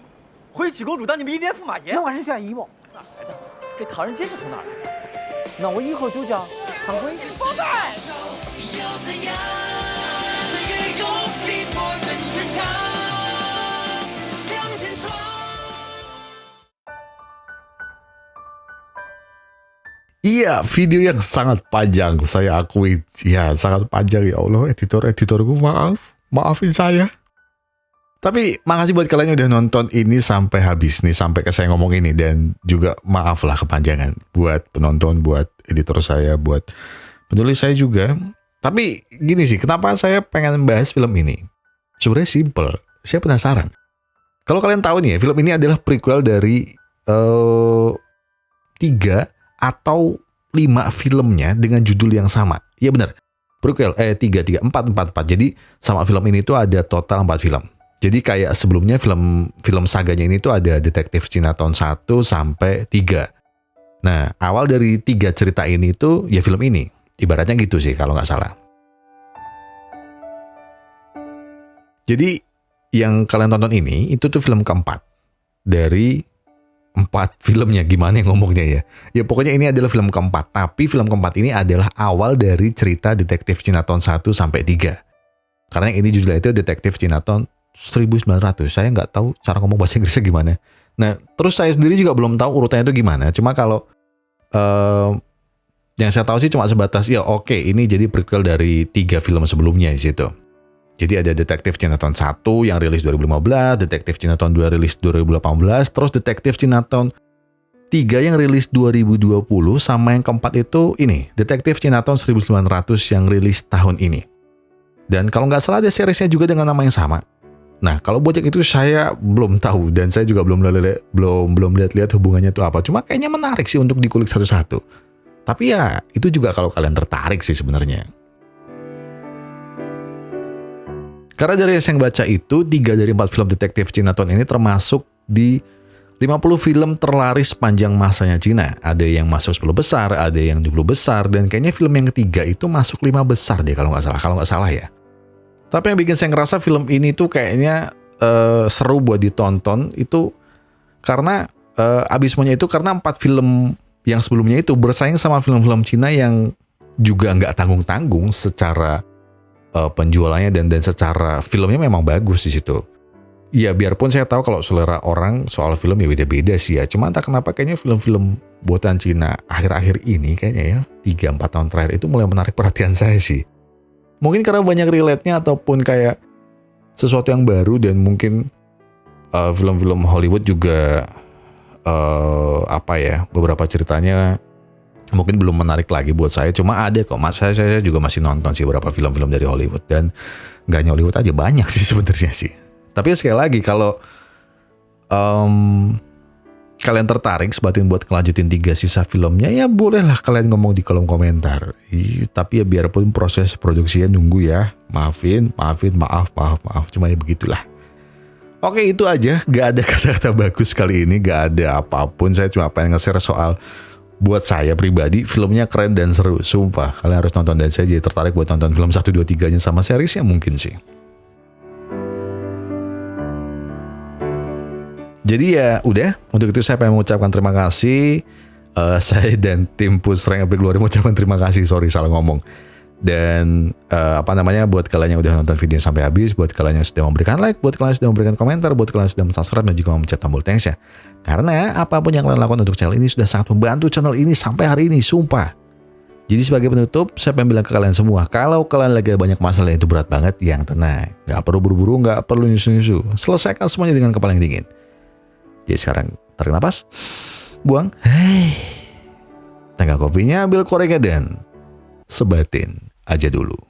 回曲公主当你们一年驸马爷那。我还是选一不？哪来的？这唐人街是从哪儿来的？那我以后就叫唐辉。Iya, video yang sangat panjang, saya akui. Ya, sangat panjang, ya Allah. Editorku maafin saya. Tapi makasih buat kalian yang udah nonton ini sampai habis nih, sampai ke saya ngomong ini. Dan juga maaf lah kepanjangan buat penonton, buat editor saya, buat penulis saya juga. Tapi gini sih, kenapa saya pengen bahas film ini? Sebenarnya simple, saya penasaran. Kalau kalian tahu nih ya, film ini adalah prequel dari 3 atau 5 filmnya dengan judul yang sama. Iya benar, prequel, 4. Jadi sama film ini tuh ada total 4 film. Jadi kayak sebelumnya film saganya ini tuh ada Detektif Cina tahun 1 sampai 3. Nah, awal dari 3 cerita ini tuh ya film ini. Ibaratnya gitu sih kalau nggak salah. Jadi yang kalian tonton ini itu tuh film keempat dari 4 filmnya. Gimana ngomongnya ya? Ya pokoknya ini adalah film keempat. Tapi film keempat ini adalah awal dari cerita Detektif Cina tahun 1 sampai 3. Karena yang ini judulnya itu Detektif Cina tahun 1900. Saya nggak tahu cara ngomong bahasa Inggrisnya gimana. Nah, terus saya sendiri juga belum tahu urutannya itu gimana. Cuma kalau yang saya tahu sih cuma sebatas ya oke, ini jadi prequel dari 3 film sebelumnya di situ. Jadi ada Detektif Cina tahun 1 yang rilis 2015, Detektif Cina tahun 2 rilis 2018, terus Detektif Cina tahun 3 yang rilis 2020, sama yang keempat itu ini, Detektif Cina tahun 1900 yang rilis tahun ini. Dan kalau nggak salah ada seriesnya juga dengan nama yang sama. Nah, kalau buat yang itu saya belum tahu dan saya juga belum lihat hubungannya itu apa. Cuma kayaknya menarik sih untuk dikulik satu-satu. Tapi ya itu juga kalau kalian tertarik sih sebenarnya. Karena dari yang saya baca itu 3 dari 4 film Detektif Cina tahun ini termasuk di 50 film terlaris sepanjang masanya Cina. Ada yang masuk 10 besar, ada yang 20 besar, dan kayaknya film yang ketiga itu masuk 5 besar deh kalau nggak salah ya. Tapi yang bikin saya ngerasa film ini tuh kayaknya seru buat ditonton itu karena abismonya itu karena 4 film yang sebelumnya itu bersaing sama film-film Cina yang juga nggak tanggung-tanggung secara penjualannya dan secara filmnya memang bagus di situ. Ya biarpun saya tahu kalau selera orang soal film ya beda-beda sih ya. Cuma entah kenapa kayaknya film-film buatan Cina akhir-akhir ini kayaknya ya 3-4 tahun terakhir itu mulai menarik perhatian saya sih. Mungkin karena banyak relate-nya ataupun kayak sesuatu yang baru dan mungkin film-film Hollywood juga beberapa ceritanya mungkin belum menarik lagi buat saya. Cuma ada kok, saya juga masih nonton sih beberapa film-film dari Hollywood dan nggak hanya Hollywood aja, banyak sih sebenarnya sih. Tapi sekali lagi kalau kalian tertarik sebatin buat ngelanjutin 3 sisa filmnya ya bolehlah kalian ngomong di kolom komentar. Tapi ya biarpun proses produksinya nunggu ya. Maaf. Cuma ya begitulah. Oke, itu aja. Gak ada kata-kata bagus kali ini, gak ada apapun. Saya cuma pengen nge-share soal Buat saya pribadi, filmnya keren dan seru. Sumpah, kalian harus nonton dan saya jadi tertarik buat nonton film 1, 2, 3-nya sama seriesnya mungkin sih. Jadi ya udah, untuk itu saya pengen mengucapkan terima kasih. Saya dan tim Push Rank Epic Glory mengucapkan terima kasih, sorry salah ngomong. Dan buat kalian yang udah nonton video sampai habis, buat kalian yang sudah memberikan like, buat kalian yang sudah memberikan komentar, buat kalian yang sudah subscribe dan juga mencet tombol thanks ya. Karena apapun yang kalian lakukan untuk channel ini sudah sangat membantu channel ini sampai hari ini, sumpah. Jadi sebagai penutup, saya pengen bilang ke kalian semua, kalau kalian lagi banyak masalah yang itu berat banget, yang tenang. Gak perlu buru-buru, gak perlu nyusu-nyusu. Selesaikan semuanya dengan kepala yang dingin. Jadi sekarang tarik napas, buang, tanggal kopinya, ambil koreknya dan sebatin aja dulu.